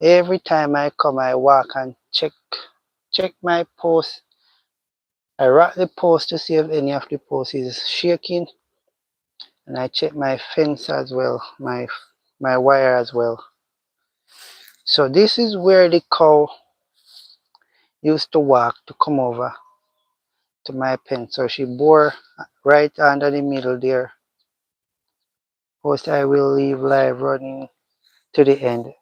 every time I come I walk and check my post. I rock the post to see if any of the posts is shaking, and I check my fence as well, my wire as well. So this is where the cow used to walk to come over to my pen. So she bore right under the middle there. Post I will leave live running to the end.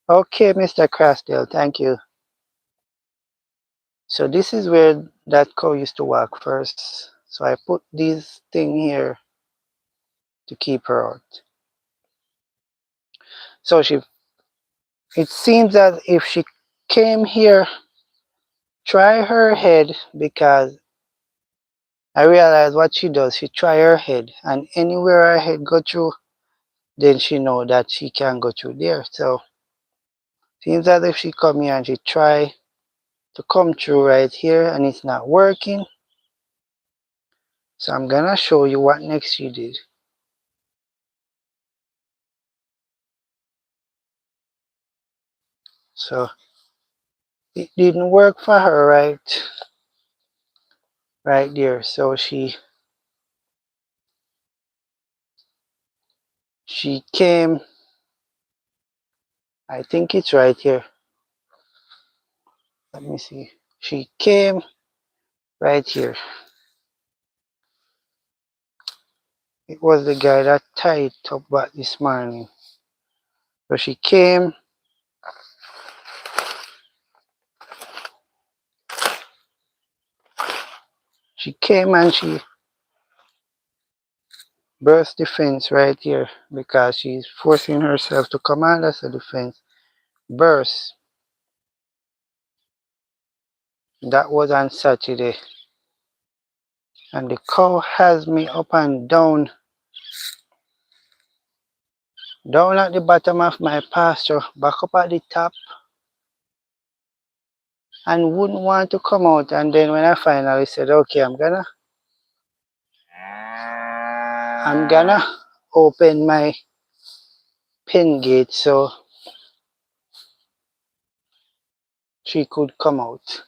Okay, Mr. Crasdale, thank you. So this is where that cow used to walk first. So I put this thing here to keep her out. So it seems that if she came here, try her head, because I realized what she does, she try her head, and anywhere her head go through, then she know that she can go through there. So seems that if she come here and she try to come through right here and it's not working. So I'm gonna show you what next she did. So it didn't work for her right there. So she came, I think it's right here. Let me see. She came right here. It was the guy that tied it up back this morning. So she came, and she burst the fence right here because she's forcing herself to come under, so the fence burst. That was on Saturday. And the cow has me up and down at the bottom of my pasture, back up at the top, and wouldn't want to come out. And then when I finally said, okay, I'm gonna open my pen gate so she could come out.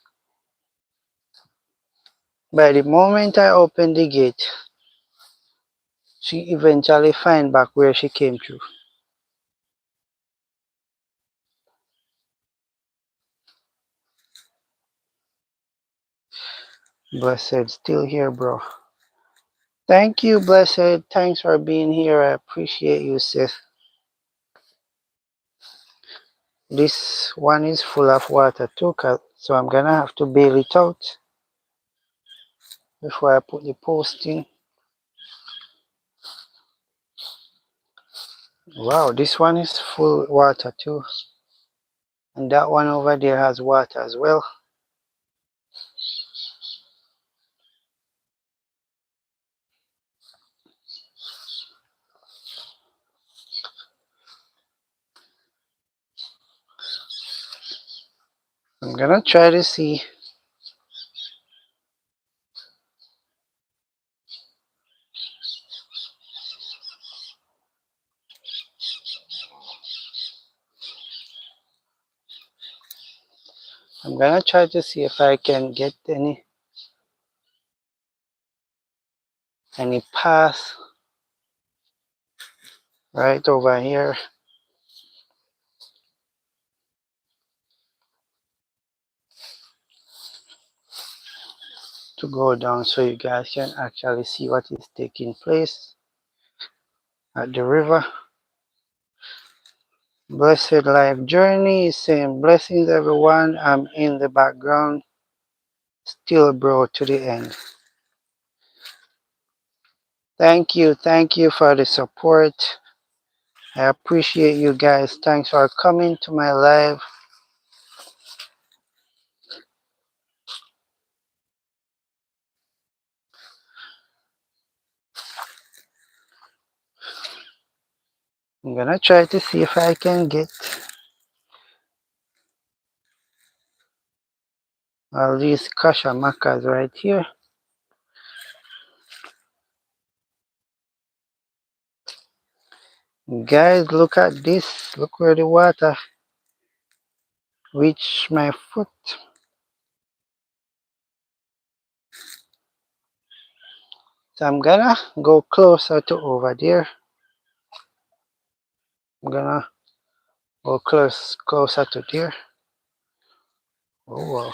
By the moment I opened the gate, she eventually find back where she came through. Blessed, still here, bro. Thank you, Blessed. Thanks for being here. I appreciate you, sis. This one is full of water too, so I'm gonna have to bail it out before I put the post in. Wow, this one is full water too. And that one over there has water as well. I'm gonna try to see. I'm gonna try to see if I can get any path right over here to go down so you guys can actually see what is taking place at the river. Blessed Life Journey is saying blessings everyone. I'm in the background still, bro, to the end. Thank you for the support. I appreciate you guys. Thanks for coming to my live. I'm gonna try to see if I can get all these kashamakas right here. Guys, look at this. Look where the water reached my foot. So I'm gonna go closer to over there. I'm gonna go closer to there. Oh wow.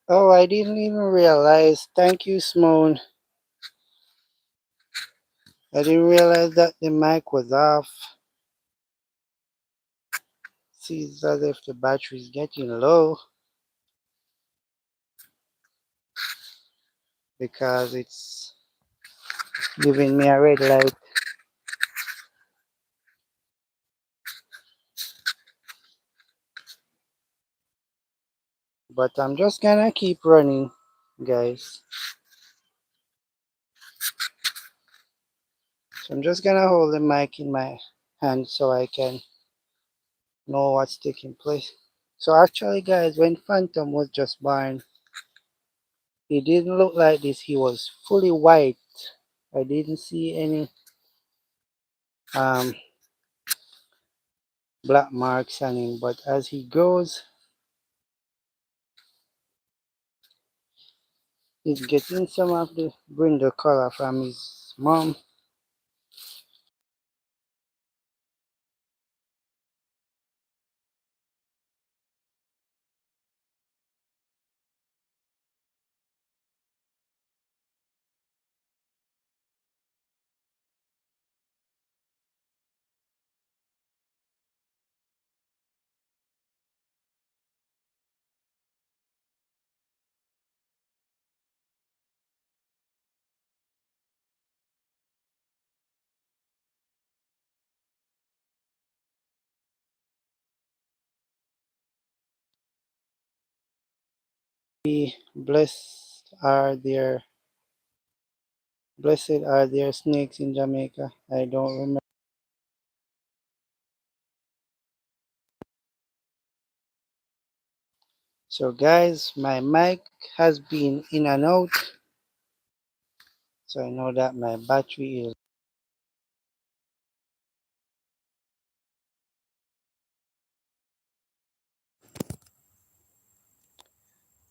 Oh, I didn't even realize. Thank you, Simone. I didn't realize that the mic was off. Seems as if the battery is getting low because it's giving me a red light. But I'm just gonna keep running, guys. So I'm just gonna hold the mic in my hand so I can know what's taking place. So actually, guys, when Phantom was just born, he didn't look like this. He was fully white. I didn't see any um, black marks on him. But as he grows, he's getting some of the brindle color from his mom. Blessed are their blessed are their snakes in Jamaica. I don't remember. So guys, my mic has been in and out. So I know that my battery is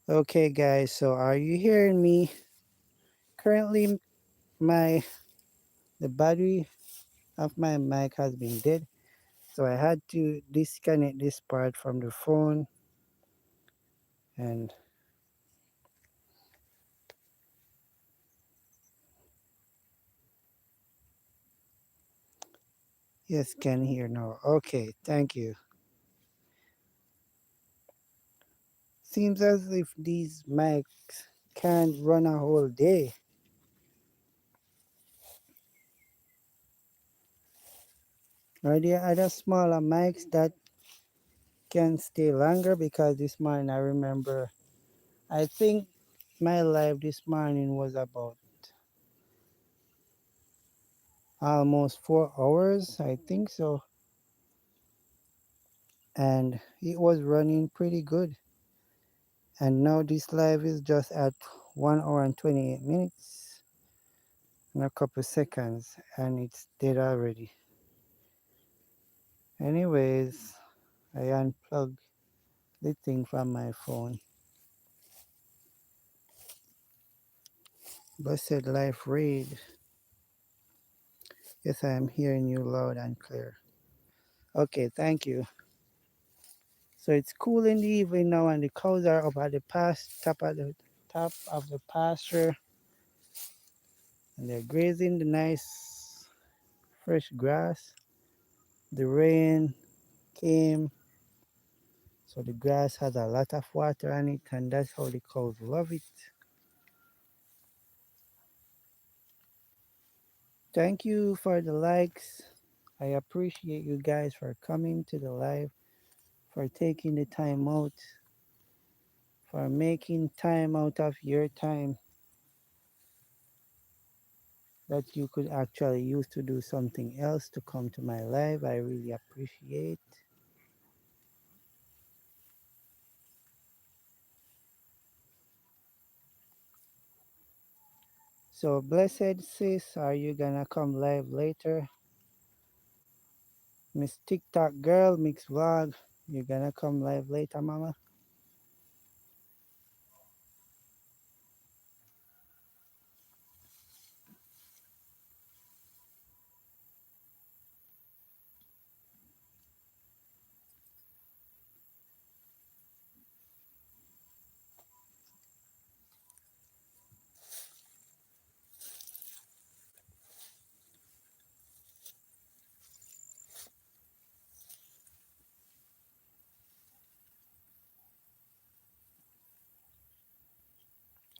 okay, guys. So are you hearing me? Currently, my the battery of my mic has been dead. So I had to disconnect this part from the phone and yes, can hear now. Okay, thank you. Seems as if these mics can't run a whole day. Are there other smaller mics that can stay longer? Because this morning I remember, I think my live this morning was about almost 4 hours, I think so. And it was running pretty good. And now this live is just at 1 hour and 28 minutes and a couple seconds, and it's dead already. Anyways, I unplugged the thing from my phone. Blessed Life Raid. Yes, I am hearing you loud and clear. Okay, thank you. So it's cool in the evening now, and the cows are up at the top of the pasture, and they're grazing the nice fresh grass. The rain came, so the grass has a lot of water on it, and that's how the cows love it. Thank you for the likes. I appreciate you guys for coming to the live, for taking the time out, for making time out of your time that you could actually use to do something else to come to my live. I really appreciate. So blessed sis, are you gonna come live later? Miss TikTok girl, mix vlog, you gonna come live later, mama?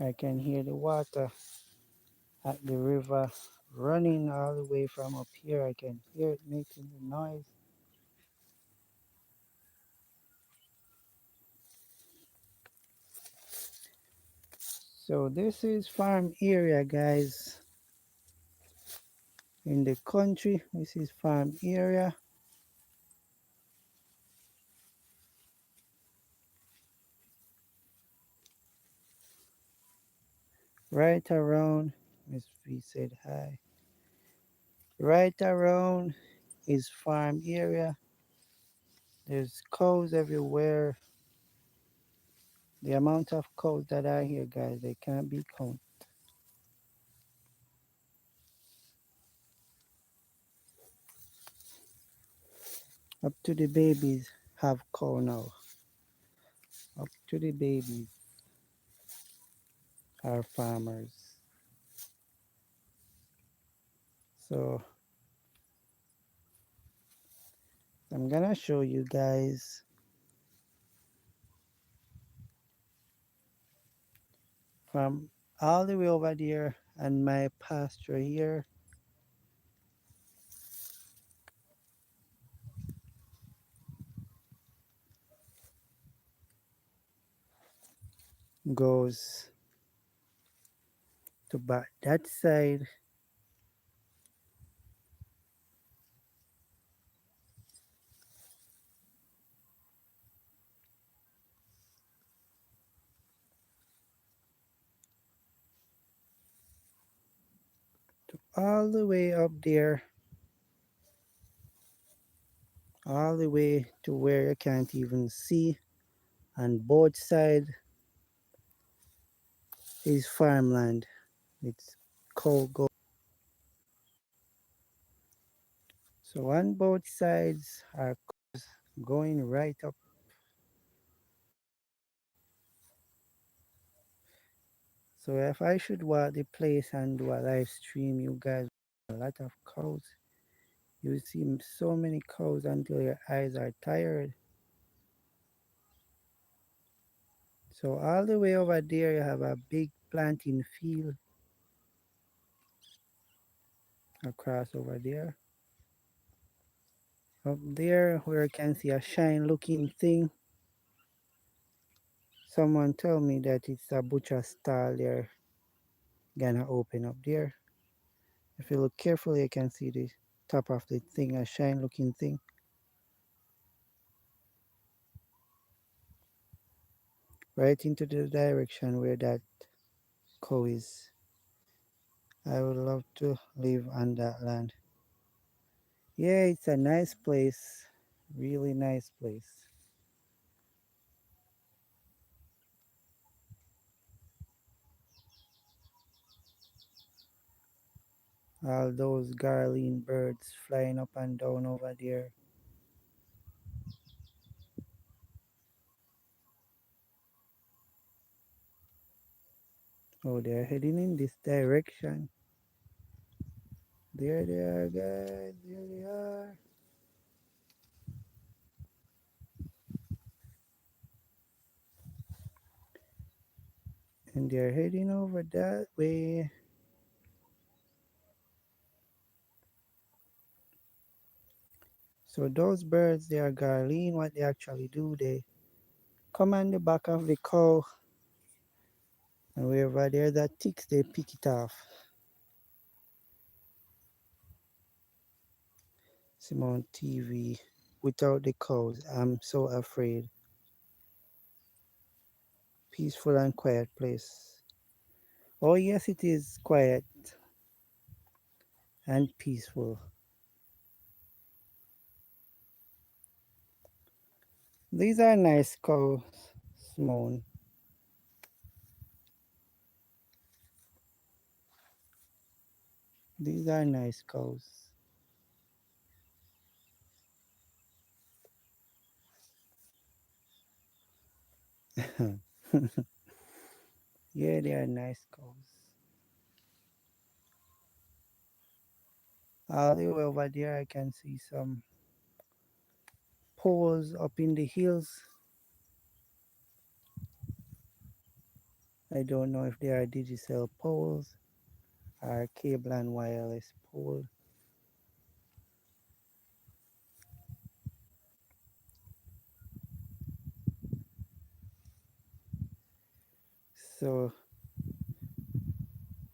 I can hear the water at the river running all the way from up here. I can hear it making the noise. So this is farm area, guys. In the country, this is farm area. Right around, Miss V said hi. Right around is farm area. There's cows everywhere. The amount of cows that are here, guys, they can't be counted. Up to the babies have cow now. Up to the babies are farmers. So I'm gonna show you guys from all the way over there and my pasture here goes to back that side all the way up there, all the way to where you can't even see. And both sides is farmland. It's cow go. So on both sides are going right up. So if I should walk the place and do a live stream, you guys, a lot of cows. You see so many cows until your eyes are tired. So all the way over there, you have a big planting field across over there. Up there, where you can see a shine-looking thing. Someone told me that it's a butcher stall they're gonna open up there. If you look carefully, you can see the top of the thing, a shine-looking thing. Right into the direction where that cow is. I would love to live on that land. Yeah, it's a nice place. Really nice place. All those garland birds flying up and down over there. Oh, they're heading in this direction. There they are, guys. There they are. And they're heading over that way. So those birds, they are garland. What they actually do, they come on the back of the cow, and wherever there's a ticks, they pick it off. Simon TV without the cows. I'm so afraid. Peaceful and quiet place. Oh yes, it is quiet and peaceful. These are nice cows, Simone. These are nice cows. Yeah, they are nice cows. All the way over there, I can see some poles up in the hills. I don't know if they are digital poles or cable and wireless pole. So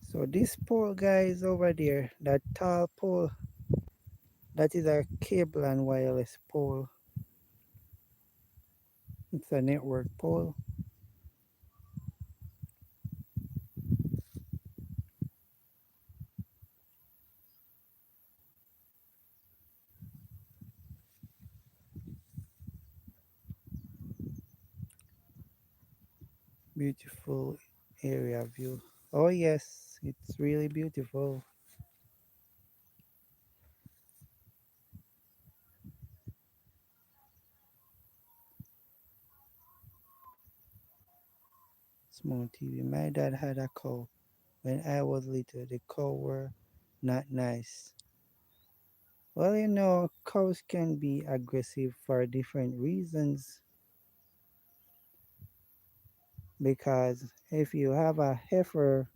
so this pole guys over there, that tall pole, that is a cable and wireless pole. It's a network pole. Beautiful area view. Oh yes, it's really beautiful. Small TV. My dad had a cow. When I was little, the cow were not nice. Well, cows can be aggressive for different reasons because if you have a heifer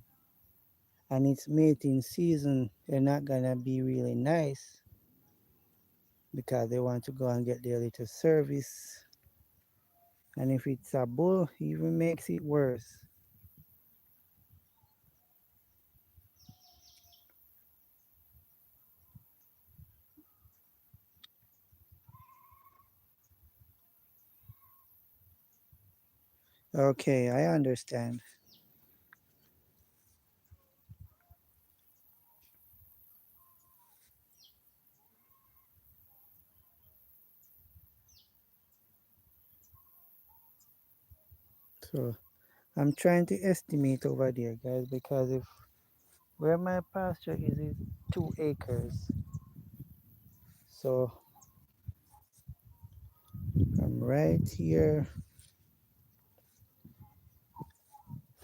and it's mating season, they're not gonna be really nice because they want to go and get their little service. And if it's a bull, even makes it worse. Okay, I understand. So I'm trying to estimate over there, guys, because if where my pasture is 2 acres. So I'm right here.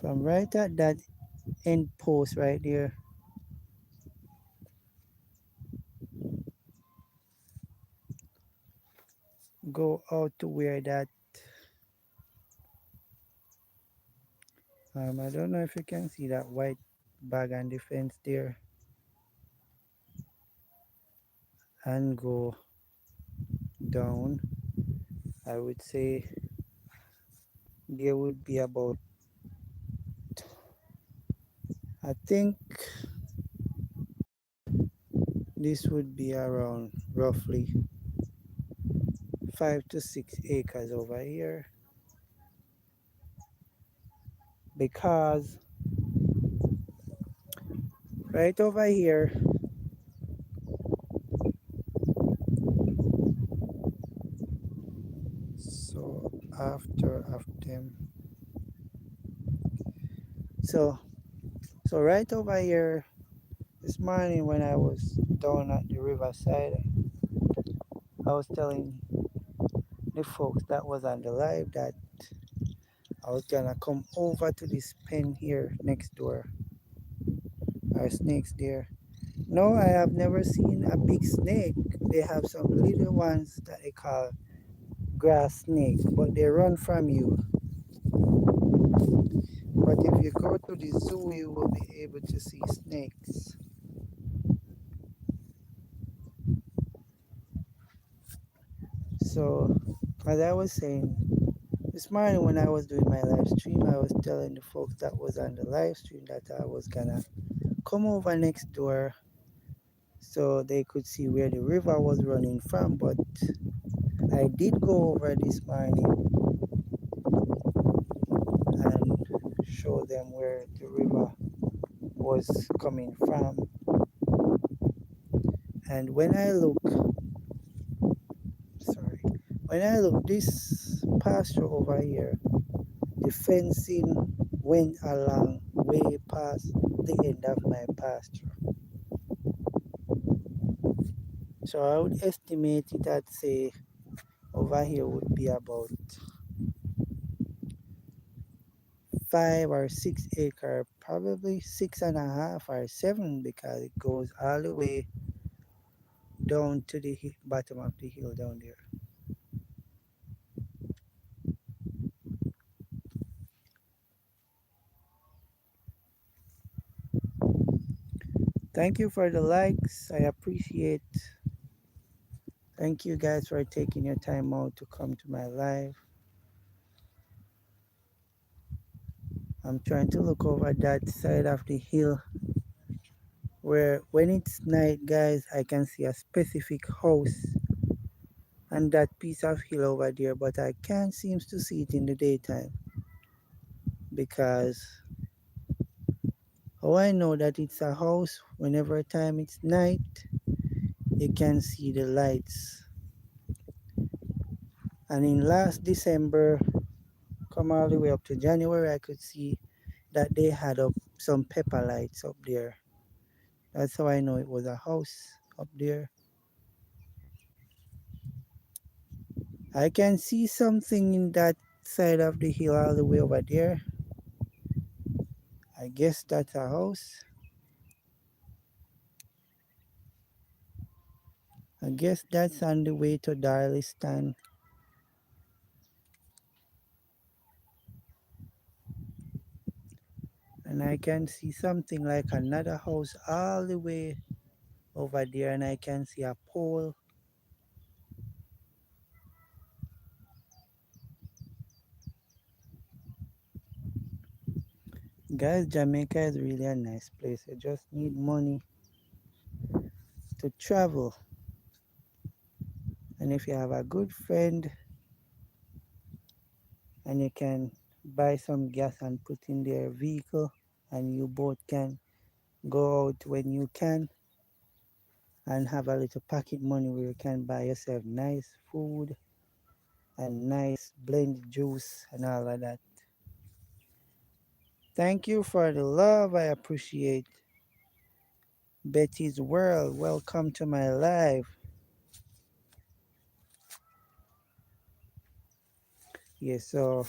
From right at that end post right there, go out to where that I don't know if you can see that white bag on the fence there, and go down. I would say there would be about, I think this would be around roughly 5 to 6 acres over here, because right over here, so after them, so right over here this morning when I was down at the riverside, I was telling the folks that was on the live that I was gonna come over to this pen here next door. Our snakes there. No, I have never seen a big snake. They have some little ones that they call grass snake, but they run from you. But if you go to the zoo, you will be able to see snakes. So, as I was saying, this morning when I was doing my live stream, I was telling the folks that was on the live stream that I was gonna come over next door so they could see where the river was running from. But I did go over this morning and show them where the river was coming from. And sorry, when I look this pasture over here, the fencing went along way past the end of my pasture. So I would estimate it at say over here would be about 5 or 6 acre, probably 6.5 or 7, because it goes all the way down to the bottom of the hill down there. Thank you for the likes. I appreciate. Thank you guys for taking your time out to come to my live. I'm trying to look over that side of the hill where when it's night, guys, I can see a specific house and that piece of hill over there, but I can't seem to see it in the daytime because how I know that it's a house whenever time it's night, you can see the lights. And in last December, come all the way up to January, I could see that they had up some pepper lights up there. That's how I know it was a house up there. I can see something in that side of the hill all the way over there. I guess that's a house. I guess that's on the way to Darlistan. And I can see something like another house all the way over there, and I can see a pole. Guys, Jamaica is really a nice place. You just need money to travel. And if you have a good friend and you can buy some gas and put in their vehicle and you both can go out when you can and have a little pocket money where you can buy yourself nice food and nice blended juice and all of that. Thank you for the love. I appreciate Betty's World. Welcome to my life. Yes, so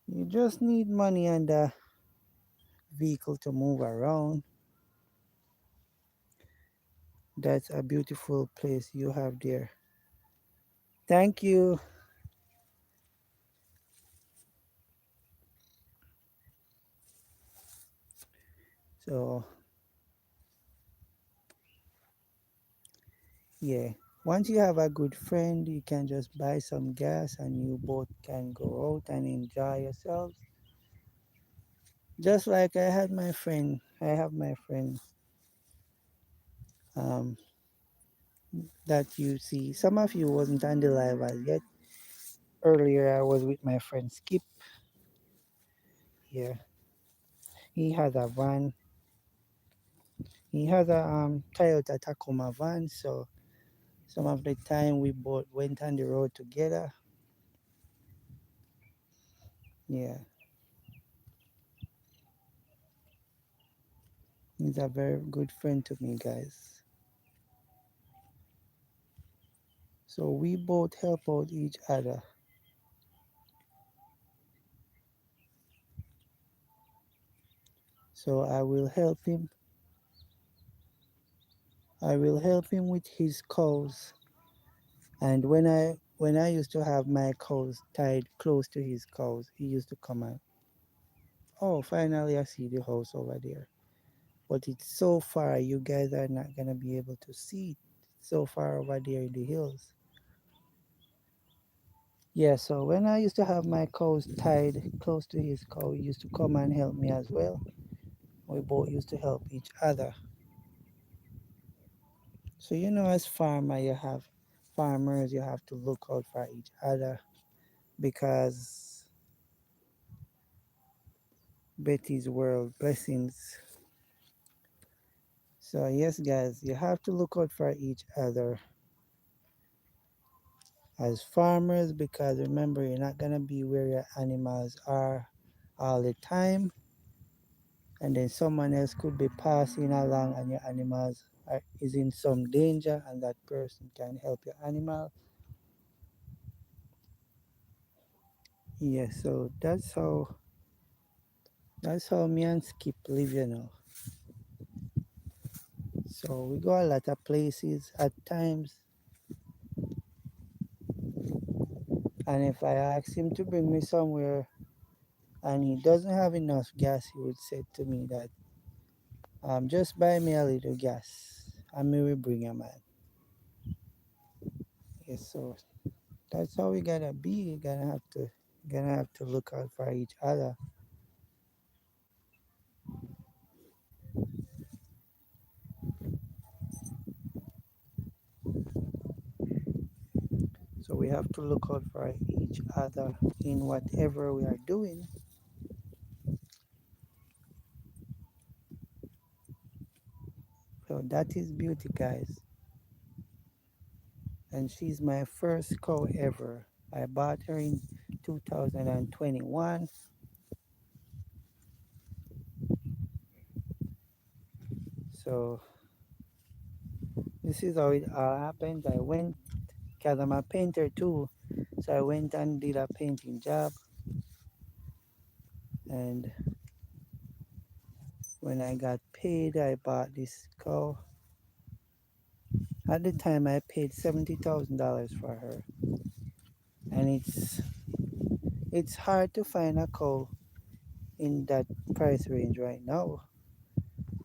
you just need money and a vehicle to move around. That's a beautiful place you have there. Thank you. So, yeah. Once you have a good friend, you can just buy some gas and you both can go out and enjoy yourselves. Just like I have my friend um, that you see. Some of you wasn't on the live as yet. Earlier, I was with my friend Skip. Yeah, he has a van. He has a Toyota Tacoma van. So some of the time we both went on the road together. Yeah, he's a very good friend to me, guys. So we both help out each other. So I will help him. I will help him with his cows. And when I used to have my cows tied close to his cows, he used to come out. Oh, finally I see the house over there. But it's so far, you guys are not gonna be able to see it. It's so far over there in the hills. Yeah, so when I used to have my cows tied close to his cow, he used to come and help me as well. We both used to help each other. So as farmers, you have to look out for each other because Betty's world blessings. So yes, guys, you have to look out for each other as farmers because remember, you're not gonna be where your animals are all the time, and then someone else could be passing along, and your animals is in some danger, and that person can help your animal. Yes, so that's how me and Skip live, So we go a lot of places at times, and if I ask him to bring me somewhere and he doesn't have enough gas, he would say to me that Just buy me a little gas. And me will bring a man. Yes, so that's how we gotta be. You gonna have to look out for each other. So we have to look out for each other in whatever we are doing. So that is Beauty, guys. And she's my first cow ever. I bought her in 2021. So this is how it all happened. I went, because I'm a painter too. So I went and did a painting job. And when I got paid, I bought this cow. At the time, I paid $70,000 for her. And it's hard to find a cow in that price range right now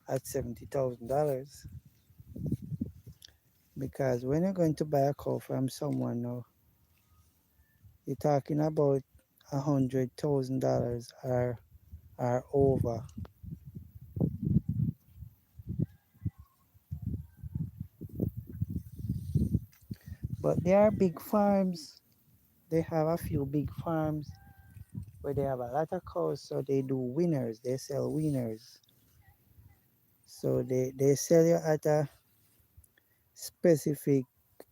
at $70,000, because when you're going to buy a cow from someone now, you're talking about $100,000 or over. But there are big farms. They have a few big farms where they have a lot of cows, so they do winners. They sell winners. So they sell you at a specific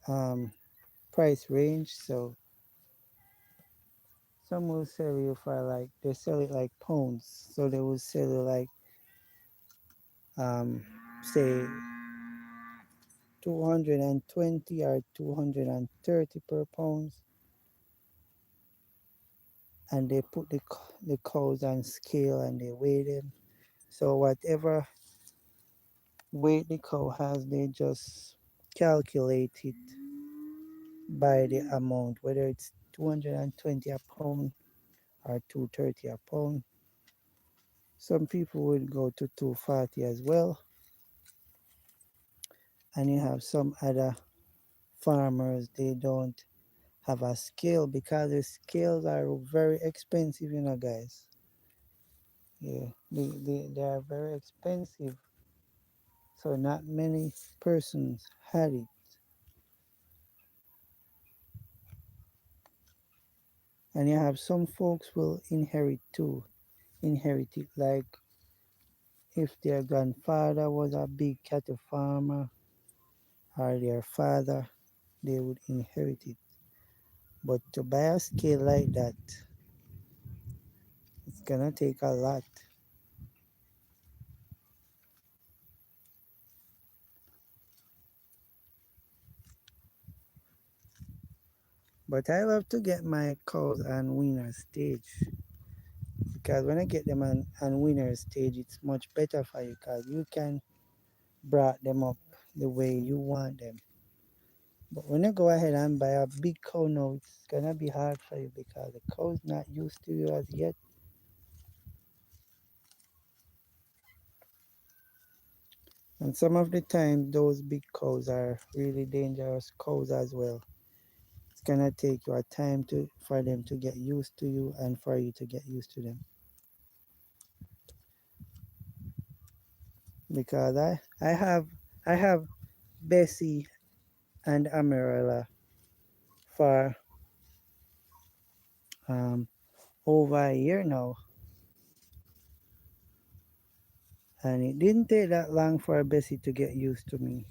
um, price range. So some will sell you for like, they sell it like pounds. So they will sell you like um, say 220 or 230 per pound, and they put the cows on scale and they weigh them. So whatever weight the cow has, they just calculate it by the amount, whether it's 220 a pound or 230 a pound. Some people would go to 240 as well. And you have some other farmers, they don't have a scale because the scales are very expensive, guys. Yeah, they are very expensive. So not many persons had it. And you have some folks will inherit too. Inherit it like if their grandfather was a big cattle farmer or their father, they would inherit it. But to buy a scale like that, it's gonna take a lot. But I love to get my cows on winner stage, because when I get them on winner stage, it's much better for you because you can brought them up the way you want them. But when you go ahead and buy a big cow now, it's gonna be hard for you because the cow's not used to you as yet. And some of the time, those big cows are really dangerous cows as well. It's gonna take you a time for them to get used to you and for you to get used to them. Because I have Bessie and Amarella for um, over a year now, and it didn't take that long for Bessie to get used to me.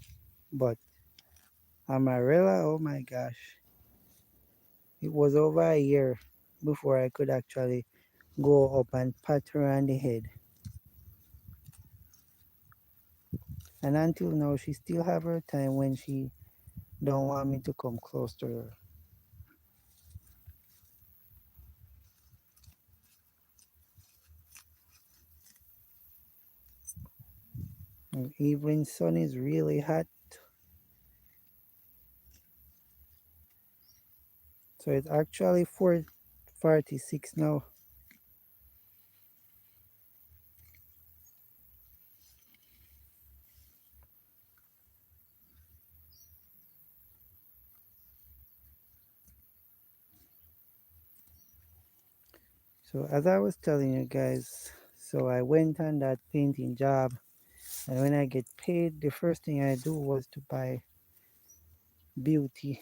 But Amarella, oh my gosh, it was over a year before I could actually go up and pat her on the head. And until now, she still have her time when she don't want me to come close to her. And evening sun is really hot, so it's actually 4:46 now. So as I was telling you guys, so I went on that painting job, and when I get paid, the first thing I do was to buy Beauty.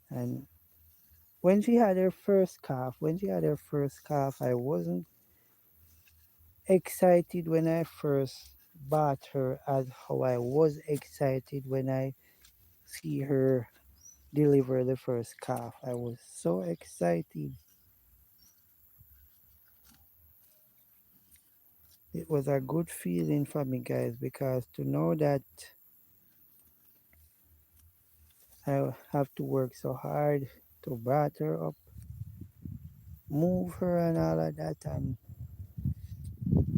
And when she had her first calf, I wasn't excited when I first bought her as how I was excited when I see her deliver the first calf. I was so excited. It was a good feeling for me, guys, because to know that I have to work so hard to bring her up, move her and all of that, and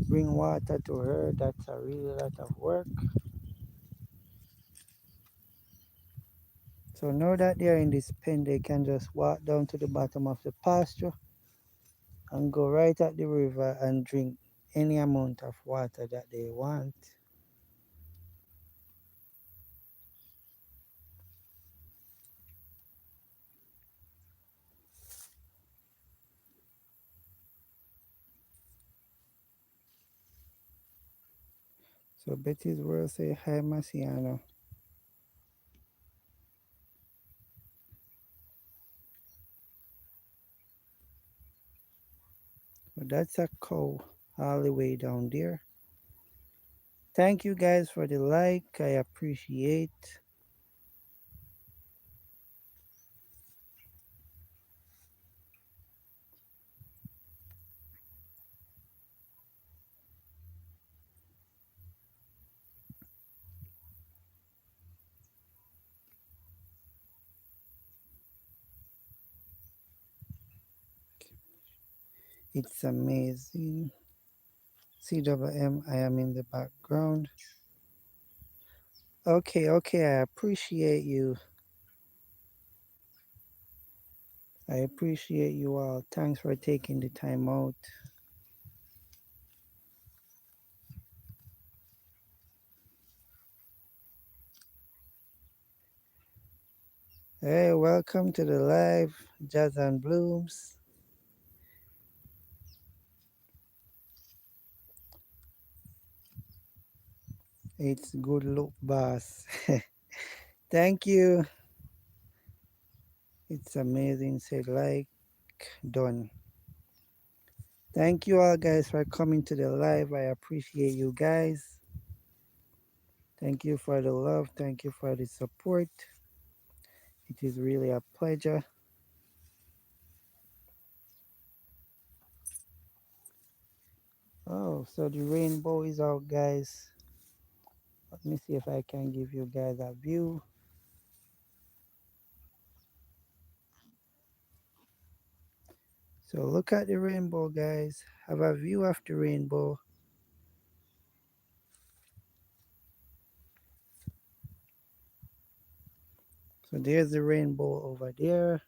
bring water to her, that's a really lot of work. So now that they're in this pen, they can just walk down to the bottom of the pasture and go right at the river and drink any amount of water that they want. So Betty's world say hi Marciano. So that's a cow all the way down there. Thank you guys for the like. I appreciate. It's amazing. CWM, I am in the background. Okay, okay, I appreciate you. I appreciate you all. Thanks for taking the time out. Hey, welcome to the live Jazz and Blooms. It's good look, boss. Thank you. It's amazing. Say like, done. Thank you all guys for coming to the live. I appreciate you guys. Thank you for the love. Thank you for the support. It is really a pleasure. Oh, so the rainbow is out, guys. Let me see if I can give you guys a view. So look at the rainbow, guys. Have a view of the rainbow. So there's the rainbow over there.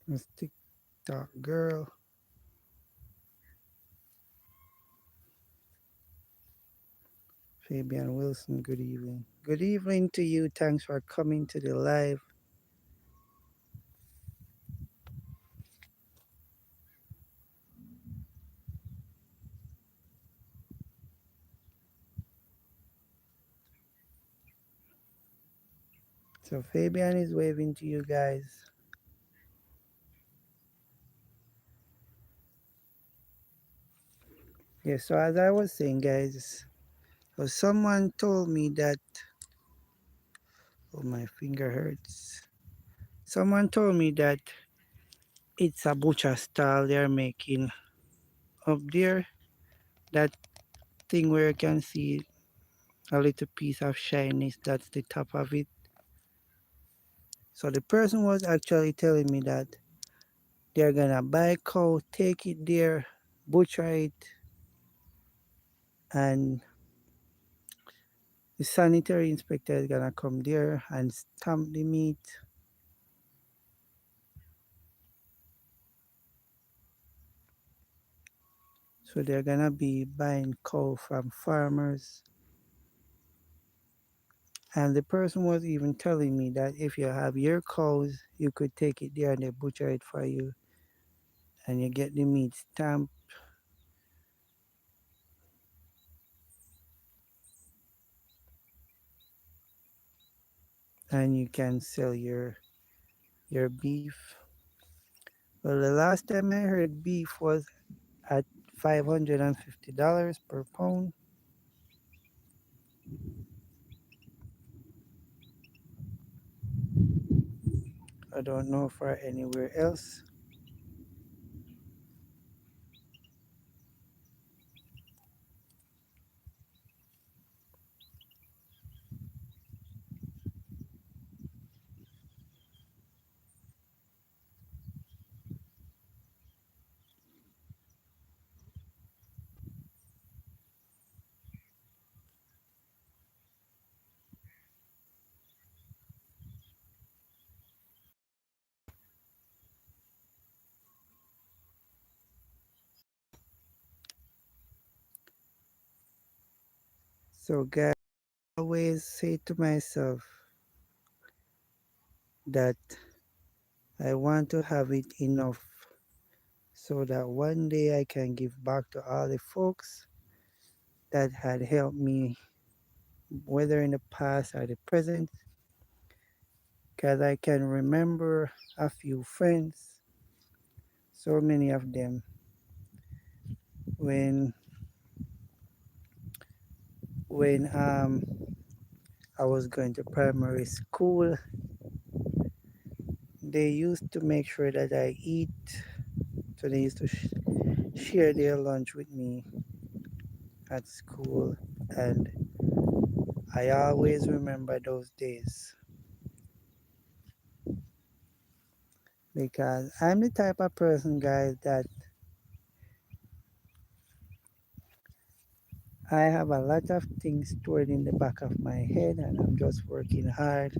Let's TikTok girl. Fabian Wilson, good evening. Good evening to you. Thanks for coming to the live. So Fabian is waving to you guys. Yeah, so as I was saying, guys, so someone told me that, oh, my finger hurts. Someone told me that it's a butcher style they're making up there. That thing where you can see a little piece of shyness, that's the top of it. So the person was actually telling me that they're gonna buy cow, take it there, butcher it, and the sanitary inspector is gonna come there and stamp the meat. So they're gonna be buying cow from farmers And the person was even telling me that if you have your cows, you could take it there and they butcher it for you, and you get the meat stamped, and you can sell your beef. Well, the last time I heard beef was at $550 per pound. I don't know for anywhere else. So, guys, I always say to myself that I want to have it enough so that one day I can give back to all the folks that had helped me, whether in the past or the present, because I can remember a few friends, so many of them, when when I was going to primary school. They used to make sure that I eat, so they used to share their lunch with me at school, and I always remember those days because I'm the type of person, guys, that I have a lot of things stored in the back of my head, and I'm just working hard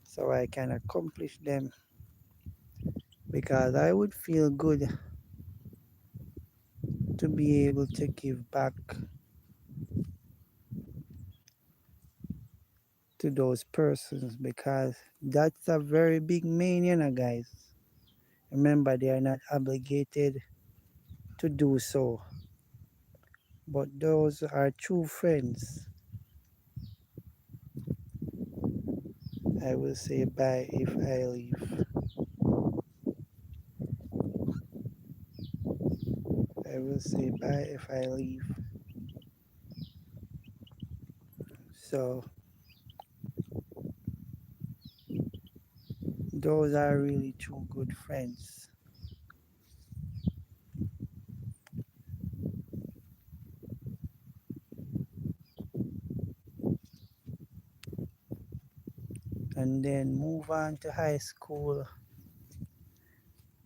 so I can accomplish them because I would feel good to be able to give back to those persons because that's a very big mania, guys. Remember, they are not obligated to do so, but those are true friends. I will say bye if I leave. I will say bye if I leave. So, those are really two good friends. And then move on to high school.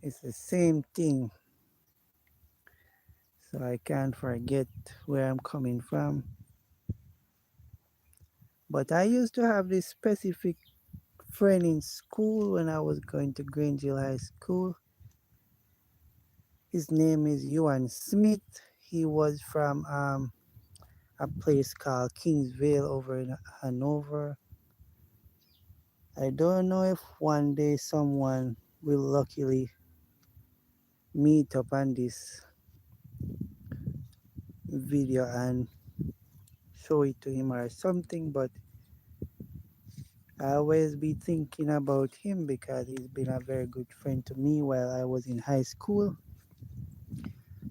It's the same thing. So I can't forget where I'm coming from. But I used to have this specific friend in school when I was going to Grangeville High School. His name is Ewan Smith. He was from a place called Kingsville over in Hanover. I don't know if one day someone will luckily meet up on this video and show it to him or something, but I always be thinking about him because he's been a very good friend to me while I was in high school.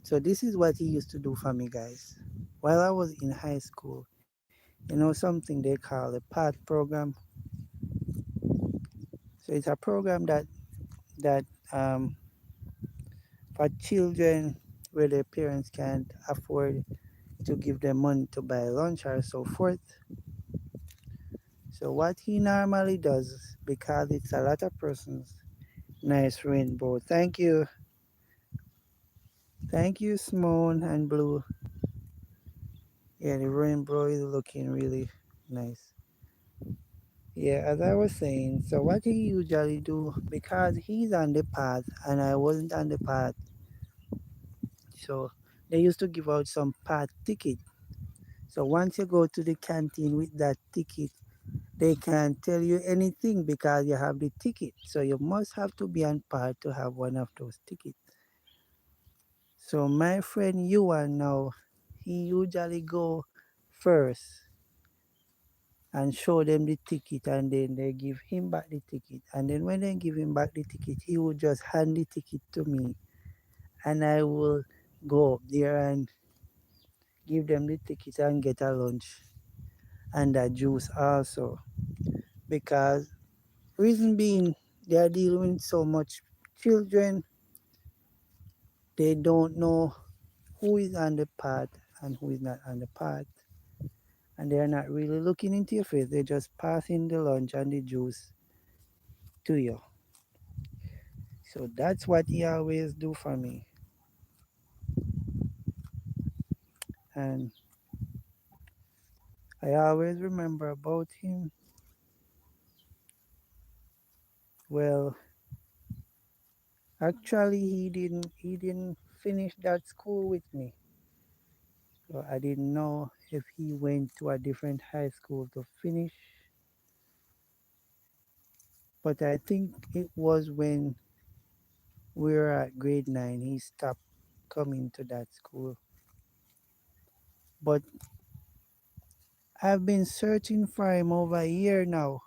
So this is what he used to do for me, guys. While I was in high school, something they call the PATH program. So it's a program that for children where their parents can't afford to give them money to buy lunch or so forth. So what he normally does, because it's a lot of persons, nice rainbow. Thank you, Simone and Blue. Yeah, the rainbow is looking really nice. Yeah, as I was saying, so what he usually do, because he's on the path and I wasn't on the path, so they used to give out some path ticket. So once you go to the canteen with that ticket, They can't tell you anything because you have the ticket. So you must have to be on part to have one of those tickets. So my friend Yuan now, he usually go first and show them the ticket, and then they give him back the ticket. And then when they give him back the ticket, he will just hand the ticket to me, and I will go up there and give them the ticket and get a lunch and a juice also. Because reason being, they are dealing with so much children, they don't know who is on the path and who is not on the path. And they are not really looking into your face. They're just passing the lunch and the juice to you. So that's what he always do for me. And I always remember about him. Well, actually he didn't finish that school with me. So I didn't know if he went to a different high school to finish. But I think it was when we were at grade 9 he stopped coming to that school. But I've been searching for him over a year now.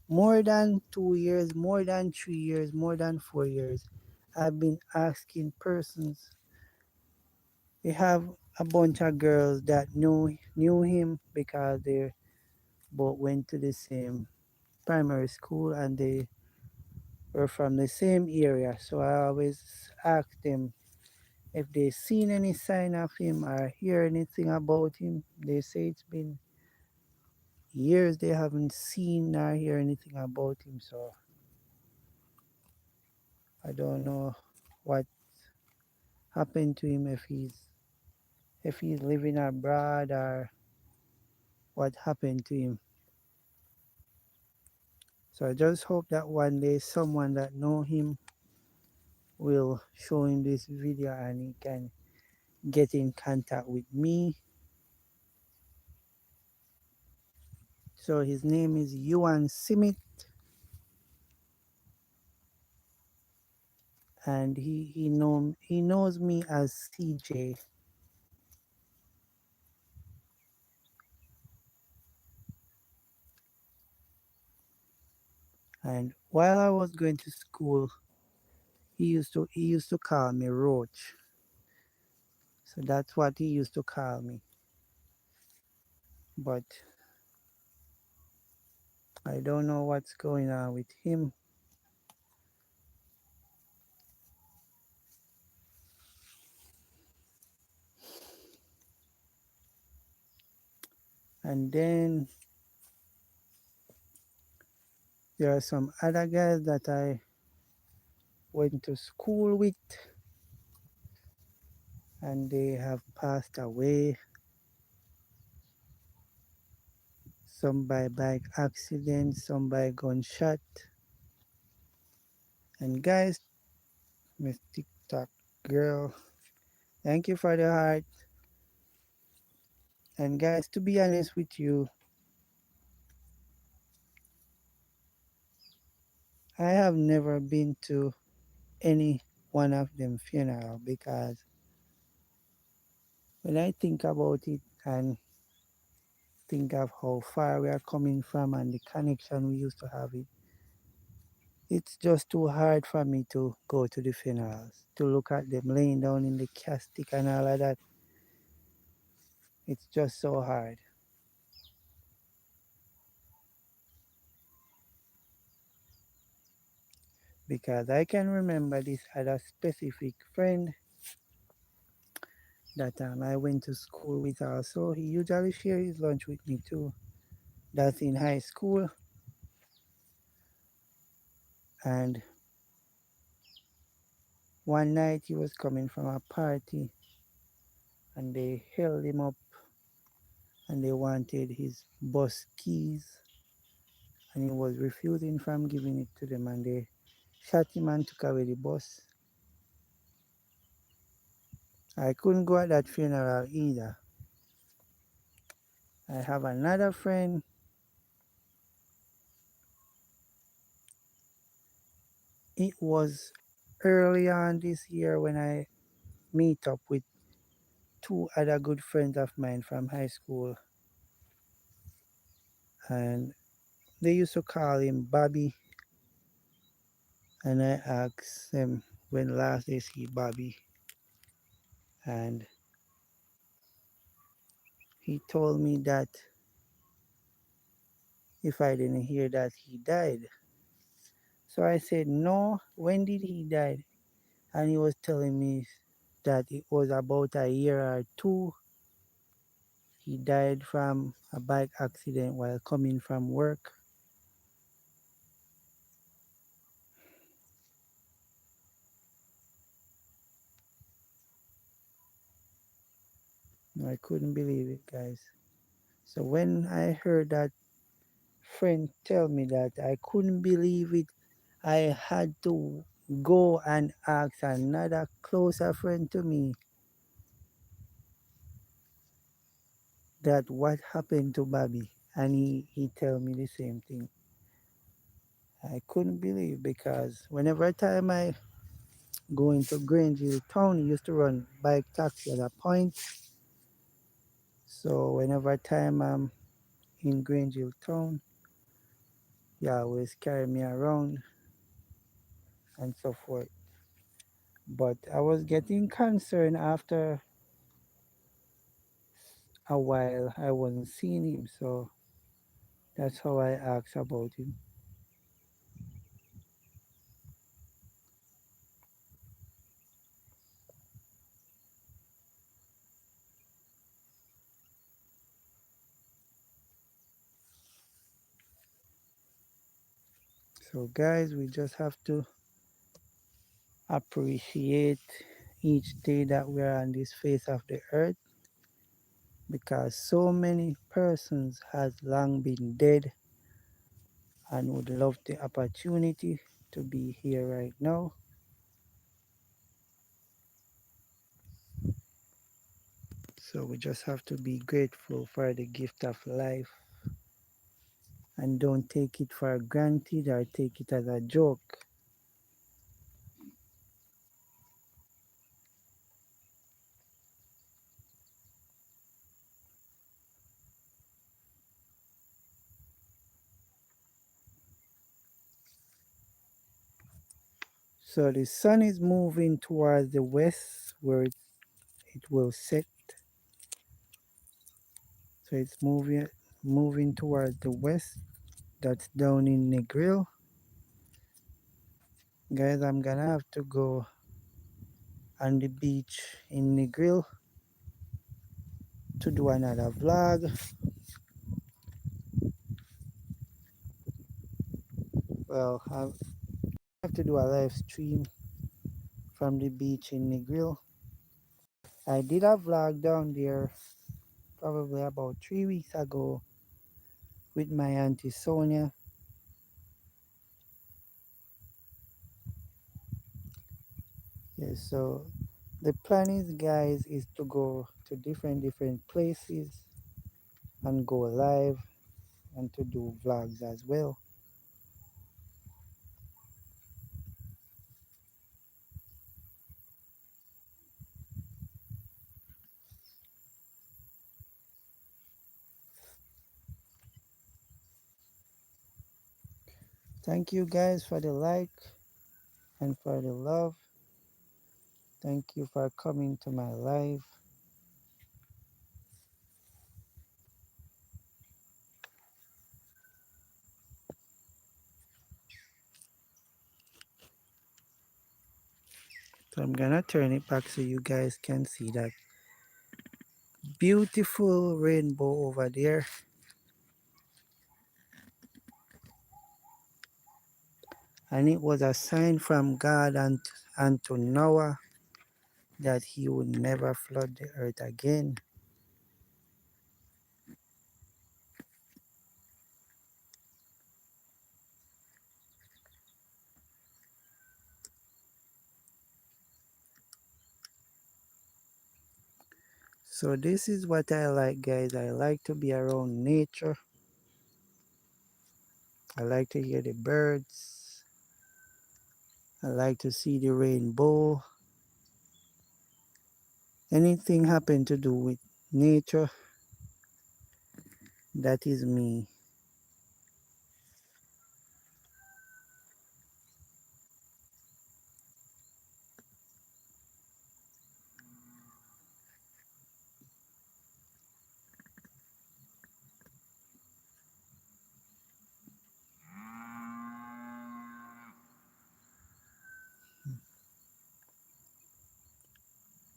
More than 2 years, more than 3 years, more than 4 years. I've been asking persons. We have a bunch of girls that knew him because they both went to the same primary school and they were from the same area. So I always ask them if they seen any sign of him or hear anything about him. They say it's been years they haven't seen or hear anything about him. So I don't know what happened to him, if he's living abroad or what happened to him. So I just hope that one day someone that know him will show him this video and he can get in contact with me. So his name is Yuan Simit, and he knows me as CJ. And while I was going to school, he used to call me Roach. So that's what he used to call me. But I don't know what's going on with him. And then there are some other guys that I went to school with and they have passed away. Some by bike accident, some by gunshot. And guys, Miss TikTok girl, thank you for the heart. And guys, to be honest with you, I have never been to any one of them funeral because when I think about it and think of how far we are coming from and the connection we used to have, it's just too hard for me to go to the funerals, to look at them laying down in the casket and all of that. It's just so hard because I can remember this other specific friend that I went to school with also. He usually shares his lunch with me too. That's in high school. And one night he was coming from a party and they held him up and they wanted his bus keys and he was refusing from giving it to them and they shot him and took away the bus. I couldn't go at that funeral either. I have another friend It was early on this year when I meet up with two other good friends of mine from high school, and they used to call him Bobby. And I asked them when last they see Bobby, and he told me that if I didn't hear that he died. So I said, no, when did he die? And he was telling me that it was about a year or two. He died from a bike accident while coming from work. I couldn't believe it, guys. So when I heard that friend tell me that, I couldn't believe it. I had to go and ask another closer friend to me that what happened to Bobby. And he tell me the same thing. I couldn't believe, because whenever time I go into Grangeville town, he used to run bike taxi at a point. So whenever time I'm in Grangeville town, he always carry me around and so forth. But I was getting concerned after a while. I wasn't seeing him, so that's how I asked about him. So guys, we just have to appreciate each day that we are on this face of the earth, because so many persons has long been dead and would love the opportunity to be here right now. So we just have to be grateful for the gift of life and don't take it for granted or take it as a joke. So the sun is moving towards the west where it will set. So it's moving towards the west. That's down in Negril. Guys, I'm gonna have to go on the beach in Negril to do another vlog. Well, I have to do a live stream from the beach in Negril. I did a vlog down there probably about 3 weeks ago with my auntie Sonia. Yes, so the plan is, guys, is to go to different places and go live and to do vlogs as well. Thank you guys for the like and for the love. Thank you for coming to my live. So I'm gonna turn it back so you guys can see that beautiful rainbow over there. And it was a sign from God and to Noah that he would never flood the earth again. So this is what I like, guys. I like to be around nature. I like to hear the birds. I like to see the rainbow. Anything happen to do with nature, that is me.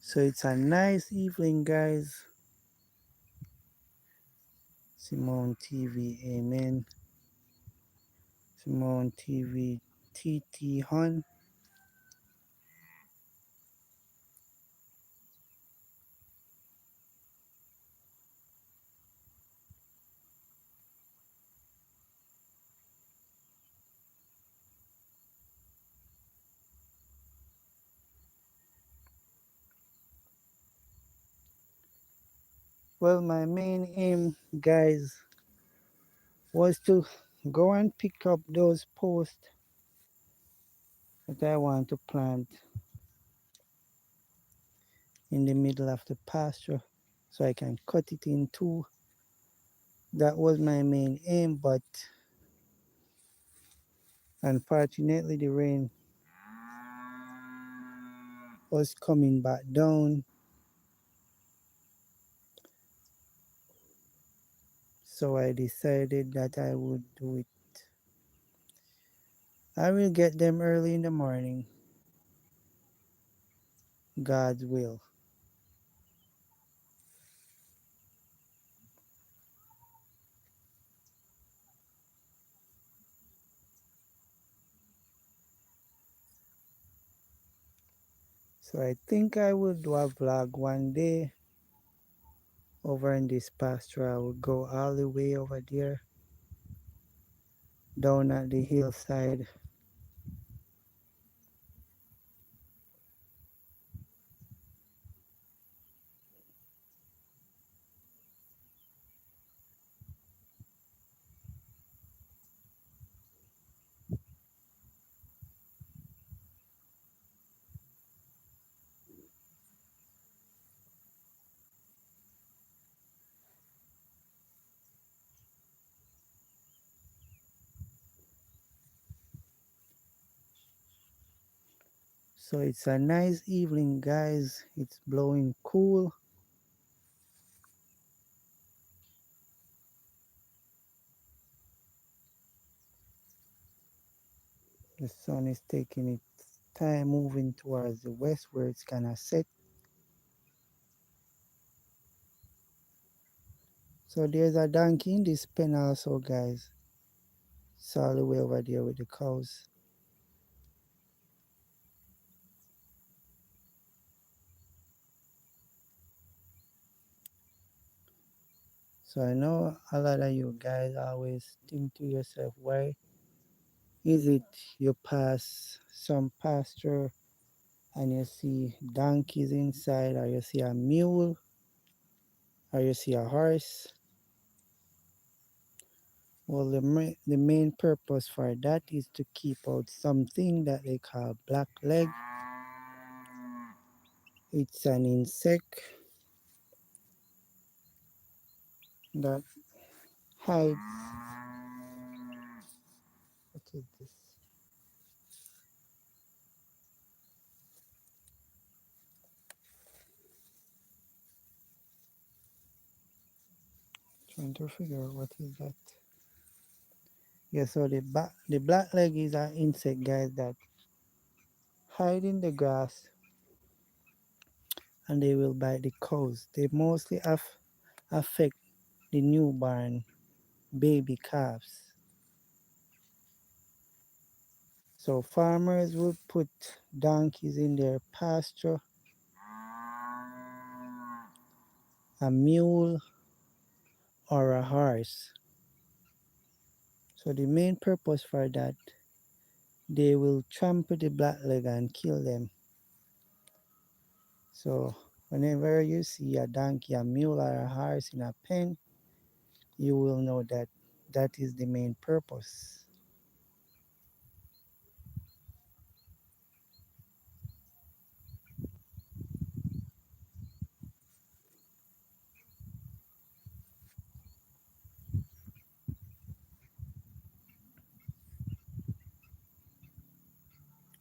So it's a nice evening, guys. Simone TV, amen. Simone TV, TT Hun. Well, my main aim, guys, was to go and pick up those posts that I want to plant in the middle of the pasture so I can cut it in two. That was my main aim, but unfortunately the rain was coming back down, so I decided that I would do it. I will get them early in the morning, God's will. So I think I will do a vlog one day over in this pasture. I will go all the way over there, down at the hillside. So it's a nice evening, guys. It's blowing cool. The sun is taking its time moving towards the west where it's gonna set. So there's a donkey in this pen also, guys. It's all the way over there with the cows. So I know a lot of you guys always think to yourself, why is it you pass some pasture and you see donkeys inside, or you see a mule, or you see a horse? Well, the main purpose for that is to keep out something that they call black leg. It's an insect that hides. What is this? Trying to figure out what is that. Yeah, so the black leg is an insect, guys, that hide in the grass and they will bite the cows. They mostly affect the newborn baby calves. So farmers will put donkeys in their pasture, a mule or a horse. So the main purpose for that, they will trample the black leg and kill them. So whenever you see a donkey, a mule, or a horse in a pen, you will know that that is the main purpose.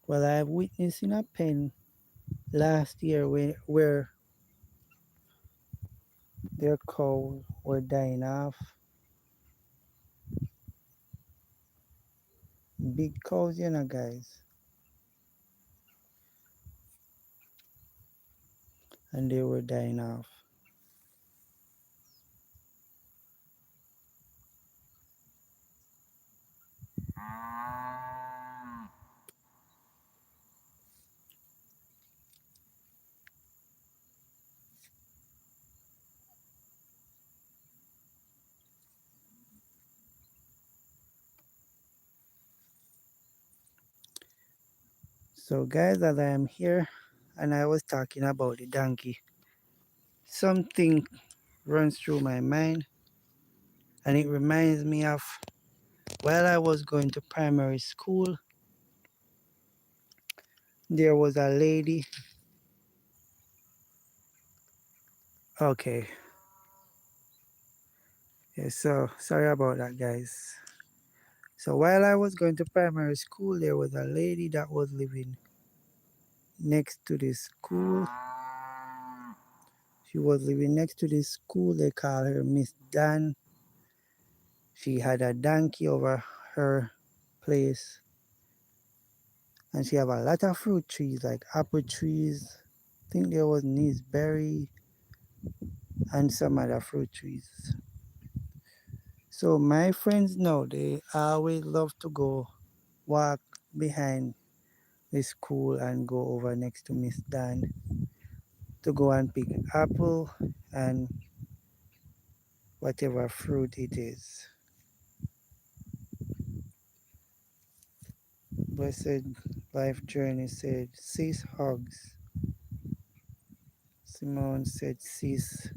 Well, I've witnessed in a pen last year where their cows were dying off. Big cows, you know, guys. And they were dying off. So, guys, as I am here and I was talking about the donkey, something runs through my mind and it reminds me of while I was going to primary school, there was a lady. Okay, yeah, so sorry about that, guys. So while I was going to primary school, there was a lady that was living next to the school. She was living next to the school. They call her Miss Dan. She had a donkey over her place, and she have a lot of fruit trees like apple trees. I think there was berry and some other fruit trees. So my friends know they always love to go walk behind the school and go over next to Miss Dan to go and pick apple and whatever fruit it is. Blessed Life Journey said, sis hugs. Simone said, sis.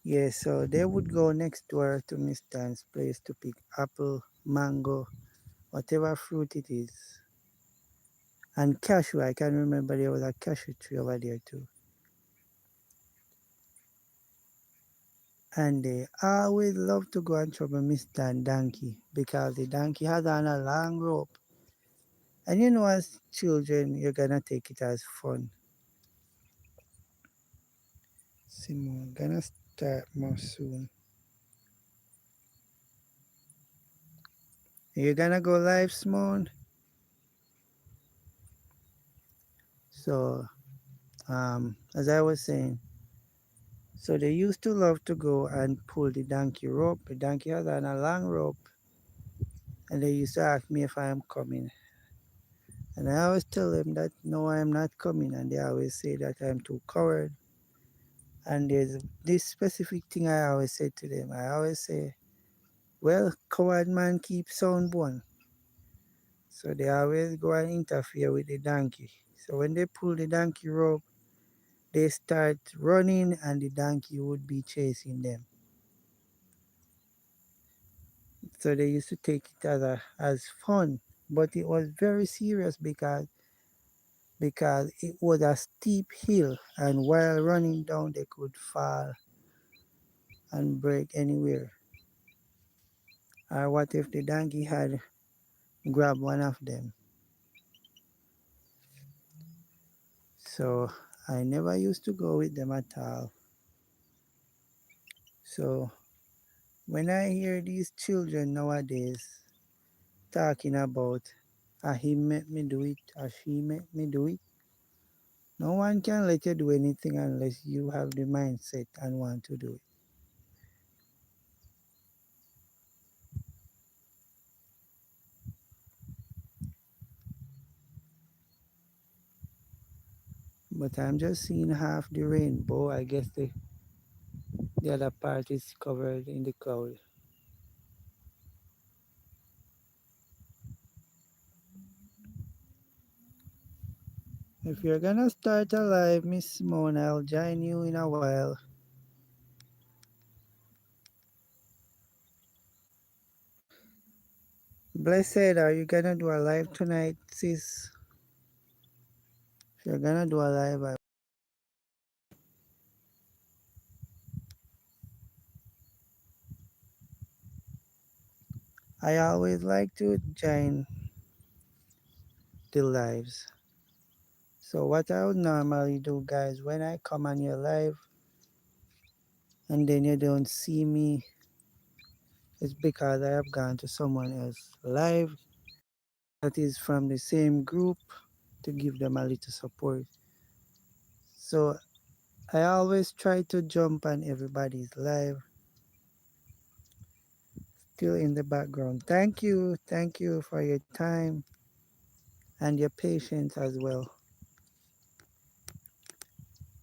Yeah, so they would go next door to Miss Dan's place to pick apple, mango, whatever fruit it is. And cashew, I can remember there was a cashew tree over there too. And they always love to go and trouble Miss Dan donkey because the donkey has on a long rope. And you know, as children, you're gonna take it as fun. Simone, gonna start more soon. You're gonna go live, Simone? So, as I was saying, so they used to love to go and pull the donkey rope. The donkey has on a long rope, and they used to ask me if I am coming. And I always tell them that no, I am not coming, and they always say that I'm too coward. And there's this specific thing I always say to them. I always say, well, coward man keeps sound bone. So they always go and interfere with the donkey. So when they pull the donkey rope, they start running and the donkey would be chasing them. So they used to take it as fun, but it was very serious because it was a steep hill, and while running down they could fall and break anywhere. Or what if the donkey had grabbed one of them? So I never used to go with them at all. So when I hear these children nowadays talking about he make me do it or she make me do it, no one can let you do anything unless you have the mindset and want to do it. But I'm just seeing half the rainbow. I guess the other part is covered in the cloud. If you're gonna start a live, Miss Simone, I'll join you in a while. Blessed, are you gonna do a live tonight, sis? If you're gonna do a live, I always like to join the lives. So what I would normally do, guys, when I come on your live and then you don't see me, it's because I have gone to someone else live that is from the same group to give them a little support. So I always try to jump on everybody's live, still in the background. Thank you for your time and your patience as well.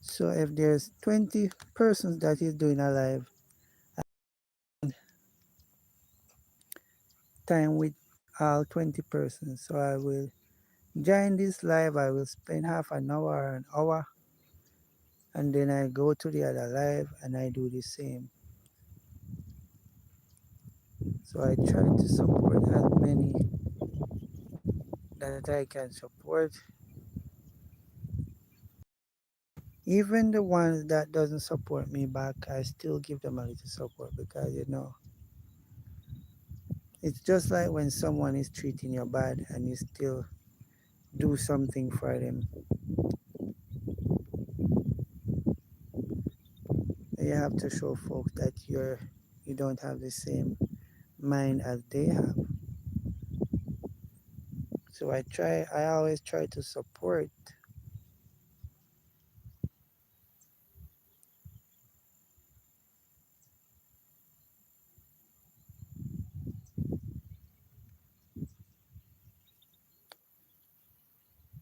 So if there's 20 persons that is doing a live time with all 20 persons, so I will join this live. I will spend half an hour, an hour, and then I go to the other live and I do the same. So I try to support as many that I can support. Even the ones that doesn't support me back, I still give them a little support because it's just like when someone is treating you bad and you still do something for them. You have to show folks that you don't have the same mind as they have. So I always try to support.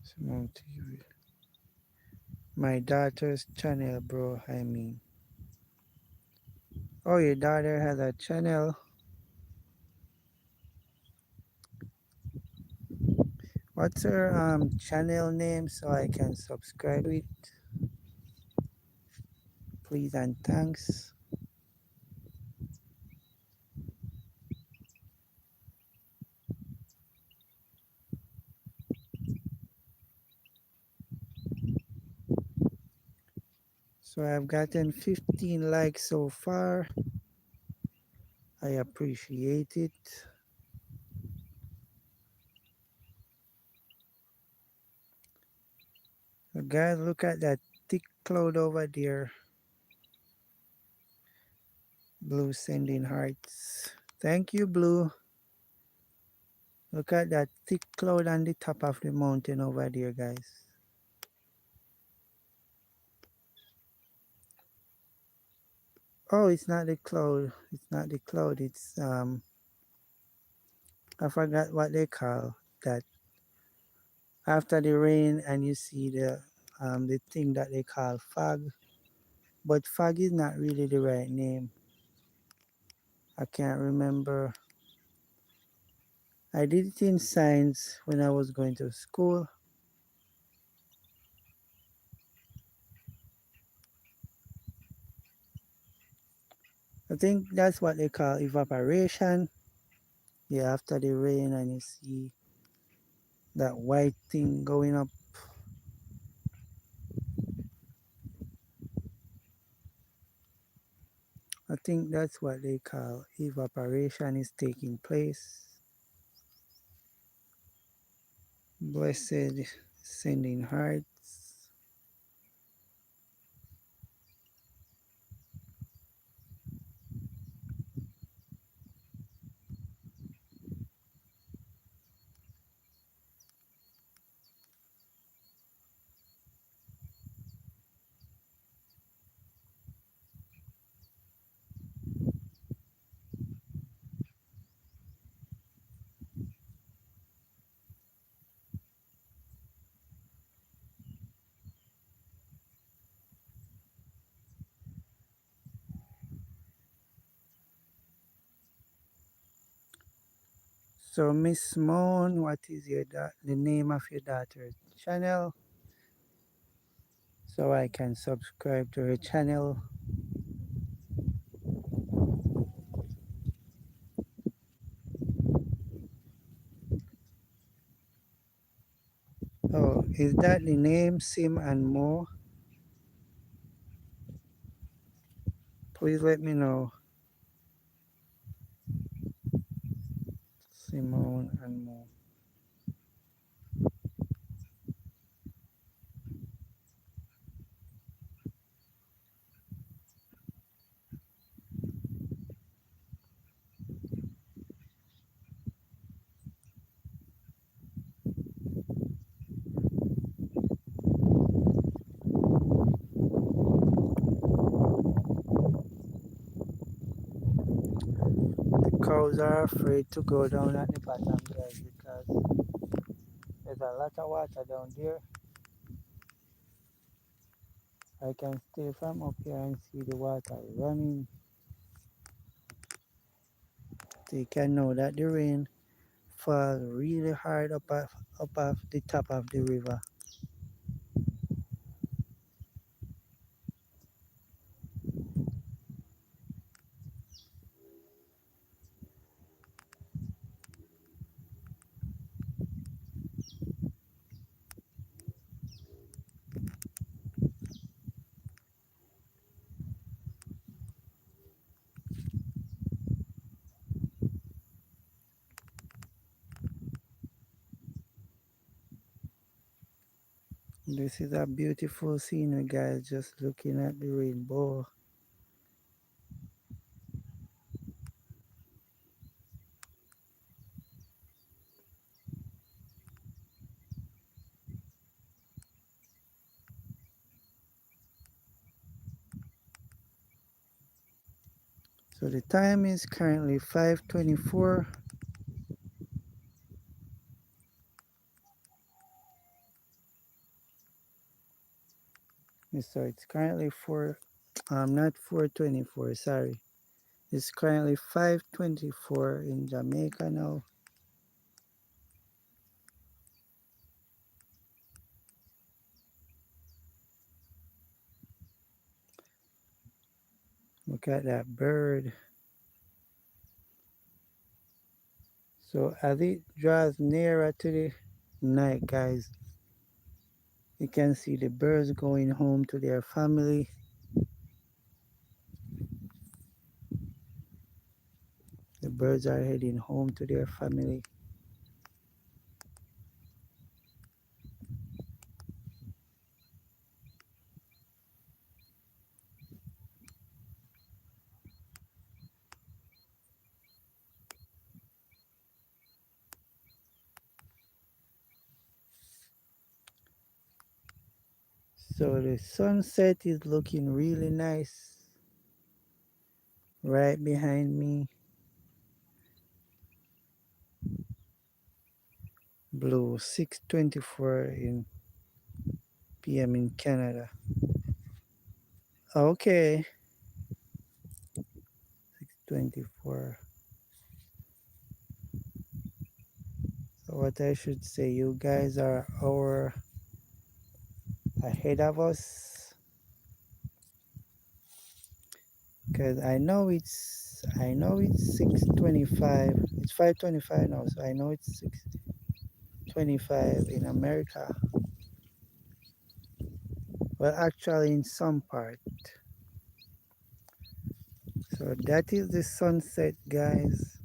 Simone TV. My daughter's channel, bro. I mean, oh, your daughter has a channel. What's her channel name so I can subscribe to it? Please and thanks. So I've gotten 15 likes so far. I appreciate it. So guys, look at that thick cloud over there. Blue sending hearts. Thank you, Blue. Look at that thick cloud on the top of the mountain over there, guys. Oh, it's not the cloud. It's not the cloud. It's I forgot what they call that. After the rain and you see the thing that they call fog. But fog is not really the right name. I can't remember. I did it in science when I was going to school. I think that's what they call evaporation. Yeah, after the rain and you see that white thing going up. I think that's what they call evaporation is taking place. Blessed sending hearts. So Miss Moon, what is the name of your daughter's channel? So I can subscribe to her channel. Oh, is that the name Sim and Mo? Please let me know. Simone and Mo. cows are afraid to go down at the bottom, guys, because there's a lot of water down there. I can stay from up here and see the water running. So you can know that the rain falls really hard up off the top of the river. This is a beautiful scenery, guys, just looking at the rainbow. So the time is currently 5:24. So it's currently not 4:24, sorry. It's currently 5:24 in Jamaica now. Look at that bird. So as it draws nearer to the night, guys, you can see the birds going home to their family. The birds are heading home to their family. So the sunset is looking really nice right behind me. Blue 6:24 in p.m. in Canada. Okay, 6:24. So what I should say, you guys are hour ahead of us, because I know it's 6:25. It's 5:25 now, so I know it's 6:25 in America. Well, actually, in some part. So that is the sunset, guys.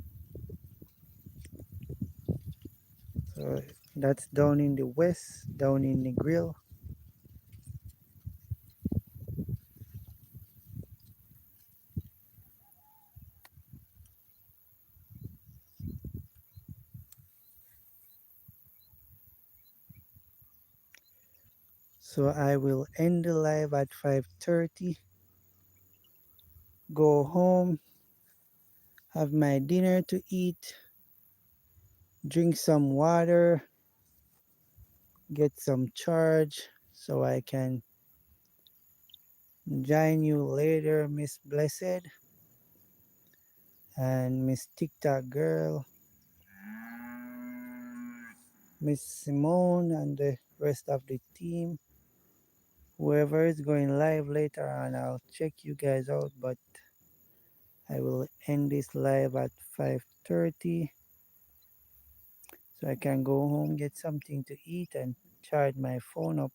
So that's down in the west, down in the grill. So I will end the live at 5:30. Go home, have my dinner to eat, drink some water, get some charge so I can join you later, Miss Blessed and Miss TikTok Girl, Miss Simone, and the rest of the team. Whoever is going live later on, I'll check you guys out, but I will end this live at 5:30 so I can go home, get something to eat, and charge my phone up.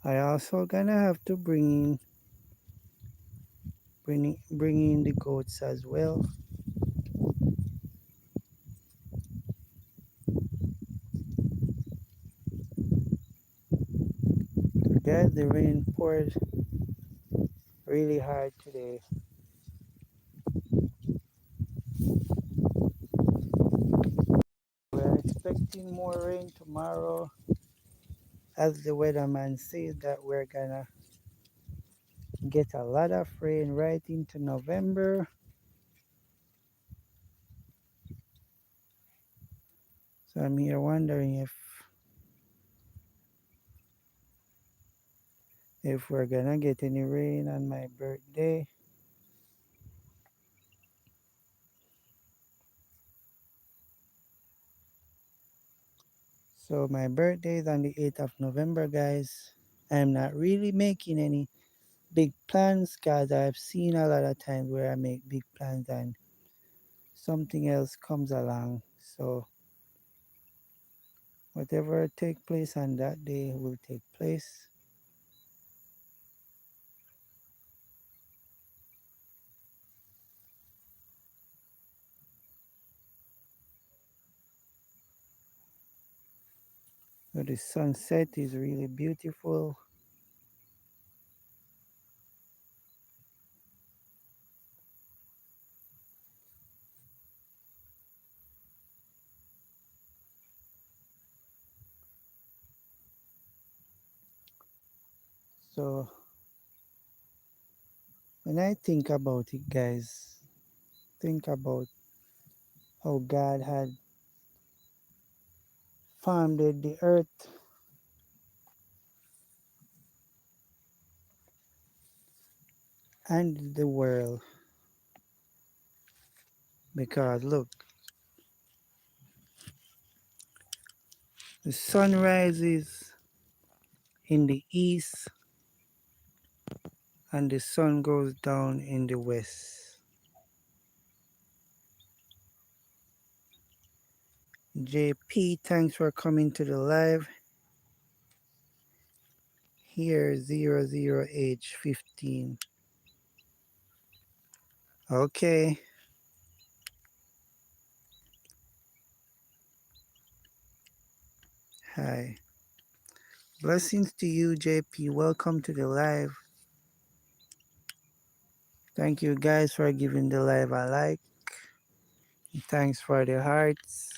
I also gonna have to bring in the goats as well. Guys, the rain poured really hard today. We're expecting more rain tomorrow, as the weatherman says that we're gonna get a lot of rain right into November. So I'm here wondering if we're gonna get any rain on my birthday. So my birthday is on the 8th of November, guys. I'm not really making any big plans because I've seen a lot of times where I make big plans and something else comes along. So whatever take place on that day will take place. So the sunset is really beautiful. So when I think about it, guys, think about how God had formed the earth and the world. Because look, the sun rises in the east and the sun goes down in the west. JP, thanks for coming to the live. Here 00H15. Okay. Hi. Blessings to you, JP. Welcome to the live. Thank you guys for giving the live a like. Thanks for the hearts.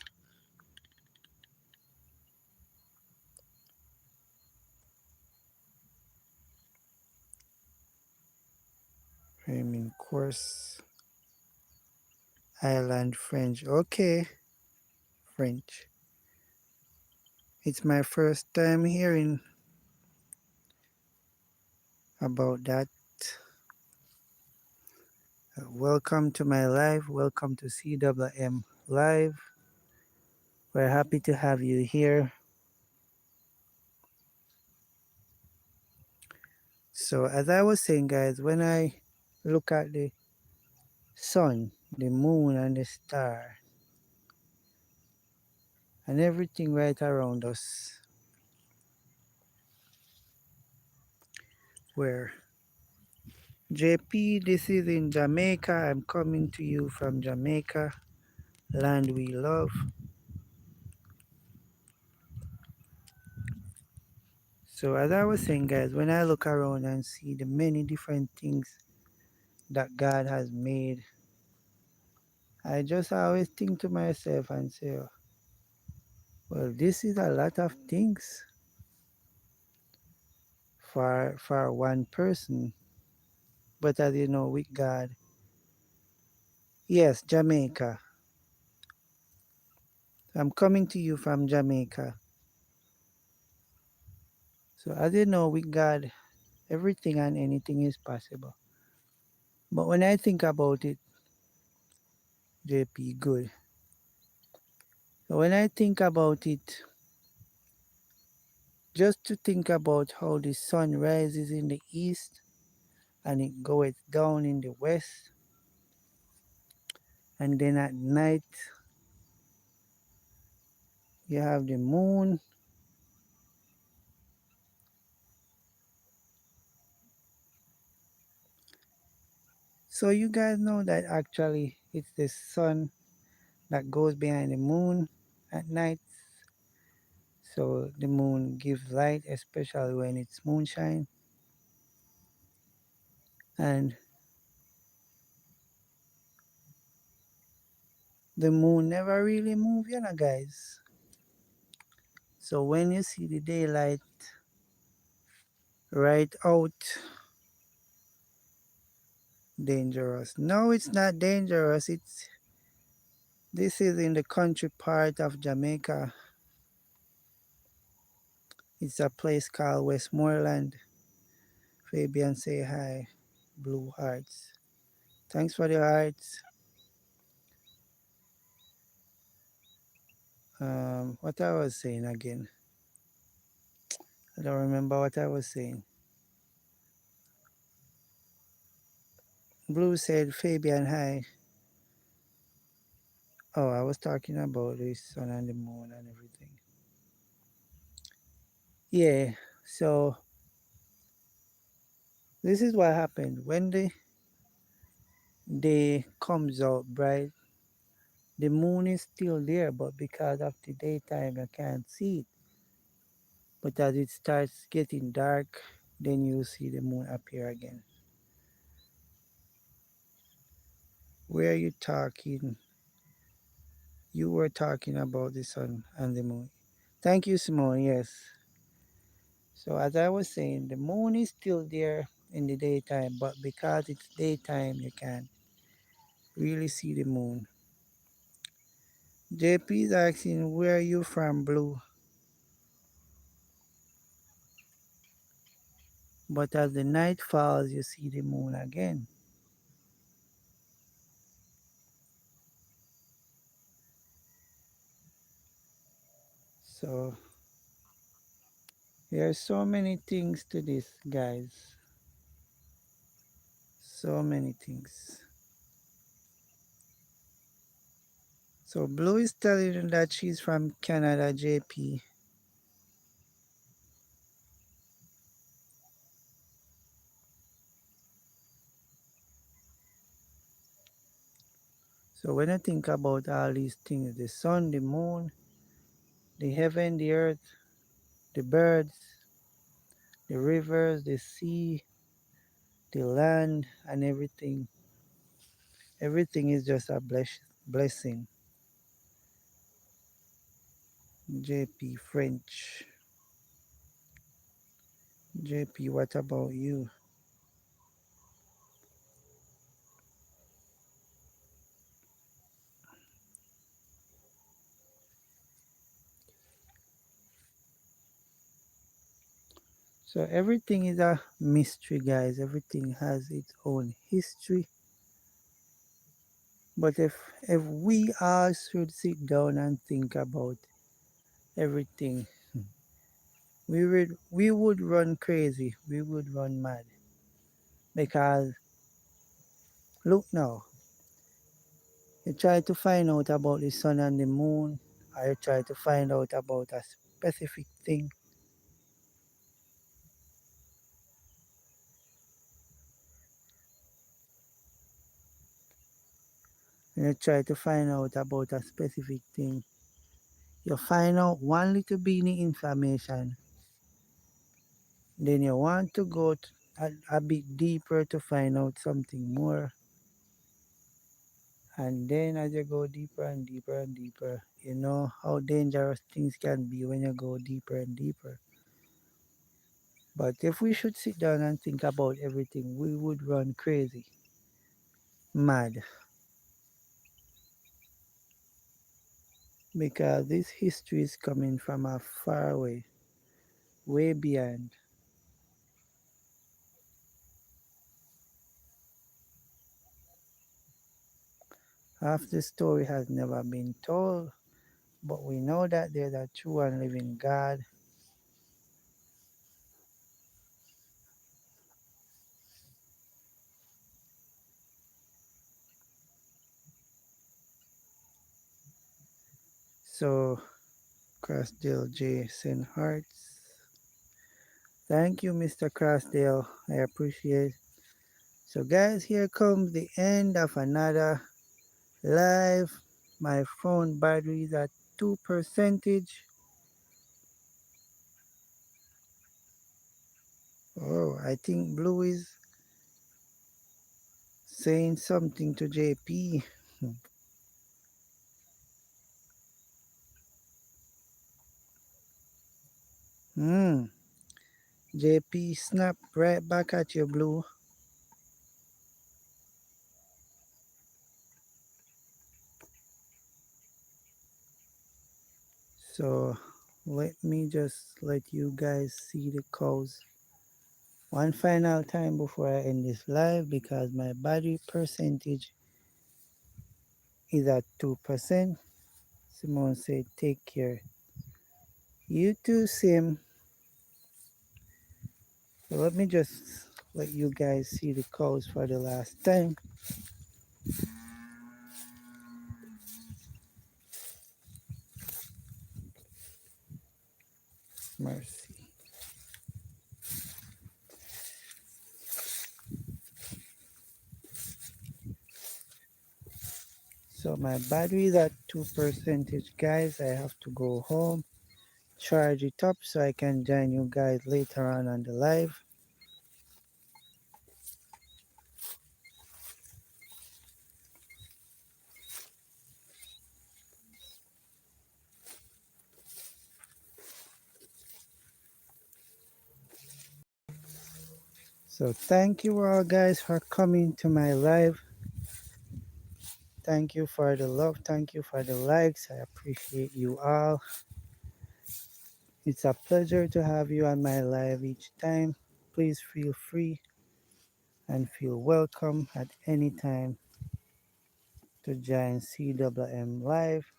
Framing course. Island French. Okay. French. It's my first time hearing about that. Welcome to my live. Welcome to CWM Live. We're happy to have you here. So as I was saying, guys, when I look at the sun, the moon and the star and everything right around us, where JP, this is in Jamaica. I'm coming to you from Jamaica, land we love. So as I was saying, guys, when I look around and see the many different things that God has made, I just always think to myself and say, well, this is a lot of things for one person. But as you know, with God, yes, Jamaica. I'm coming to you from Jamaica. So as you know, with God, everything and anything is possible. But when I think about it, JP, good. So when I think about it, just to think about how the sun rises in the east and it goes down in the west, and then at night you have the moon So you guys know that actually it's the sun that goes behind the moon at night. So the moon gives light, especially when it's moonshine. And the moon never really move, guys. So when you see the daylight right out, dangerous. No, it's not dangerous. This is in the country part of Jamaica. It's a place called Westmoreland. Fabian say hi. Blue hearts. Thanks for the hearts. What I was saying again. I don't remember what I was saying. Blue said Fabian hi. Oh, I was talking about the sun and the moon and everything. Yeah, so this is what happened. When the day comes out bright, the moon is still there, but because of the daytime, you can't see it. But as it starts getting dark, then you see the moon appear again. Where are you talking? You were talking about the sun and the moon. Thank you, Simone. Yes. So as I was saying, the moon is still there in the daytime, but because it's daytime, you can't really see the moon. JP is asking, where are you from, Blue? But as the night falls, you see the moon again. So there are so many things to this, guys. So many things. So Blue is telling you that she's from Canada, JP. So when I think about all these things, the sun, the moon, the heaven, the earth, the birds, the rivers, the sea, the land, and everything is just a blessing. JP French. JP, what about you? So everything is a mystery, guys. Everything has its own history. But if we all should sit down and think about everything, we would run crazy. We would run mad. Because look now, you try to find out about the sun and the moon, or you try to find out about a specific thing, and you try to find out about a specific thing. You find out one little bit information, then you want to go a bit deeper to find out something more. And then as you go deeper and deeper and deeper, you know how dangerous things can be when you go deeper and deeper. But if we should sit down and think about everything, we would run crazy, mad. Because this history is coming from a far away, way beyond. Half the story has never been told, but we know that there's a true and living God. So, Crossdale J. send hearts. Thank you, Mr. Crossdale. I appreciate So guys, here comes the end of another live. My phone battery is at 2%. Oh, I think Blue is saying something to JP. Hmm. JP snap right back at you, Blue. So let me just let you guys see the cows one final time before I end this live because my battery percentage is at 2%. Simone said, take care. You too, Sim. So let me just let you guys see the cows for the last time. Mercy. So my battery is at 2%, guys. I have to go home, charge it up so I can join you guys later on the live. So thank you all guys for coming to my live. Thank you for the love. Thank you for the likes. I appreciate you all. It's a pleasure to have you on my live each time. Please feel free and feel welcome at any time to join CWM Live.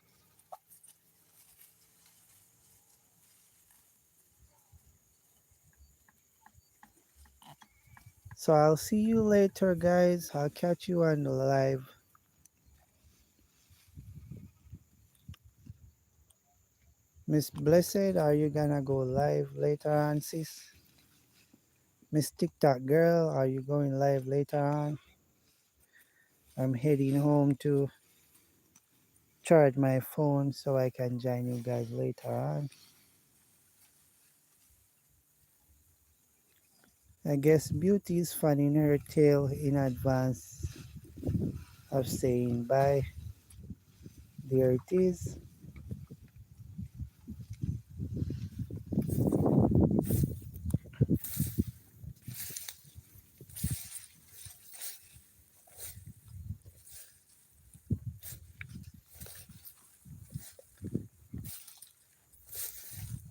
So I'll see you later, guys. I'll catch you on the live. Miss Blessed, are you gonna go live later on, sis? Miss TikTok girl, are you going live later on? I'm heading home to charge my phone so I can join you guys later on. I guess Beauty is fanning her tail in advance of saying bye. There it is.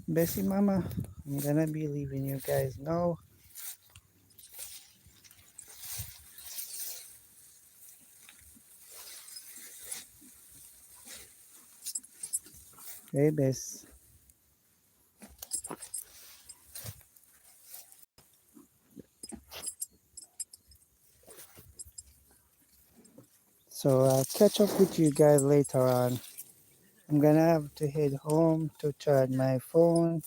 Bessie Mama, I'm gonna be leaving you guys now. Hey, Bess. So I'll catch up with you guys later on. I'm gonna have to head home to charge my phone.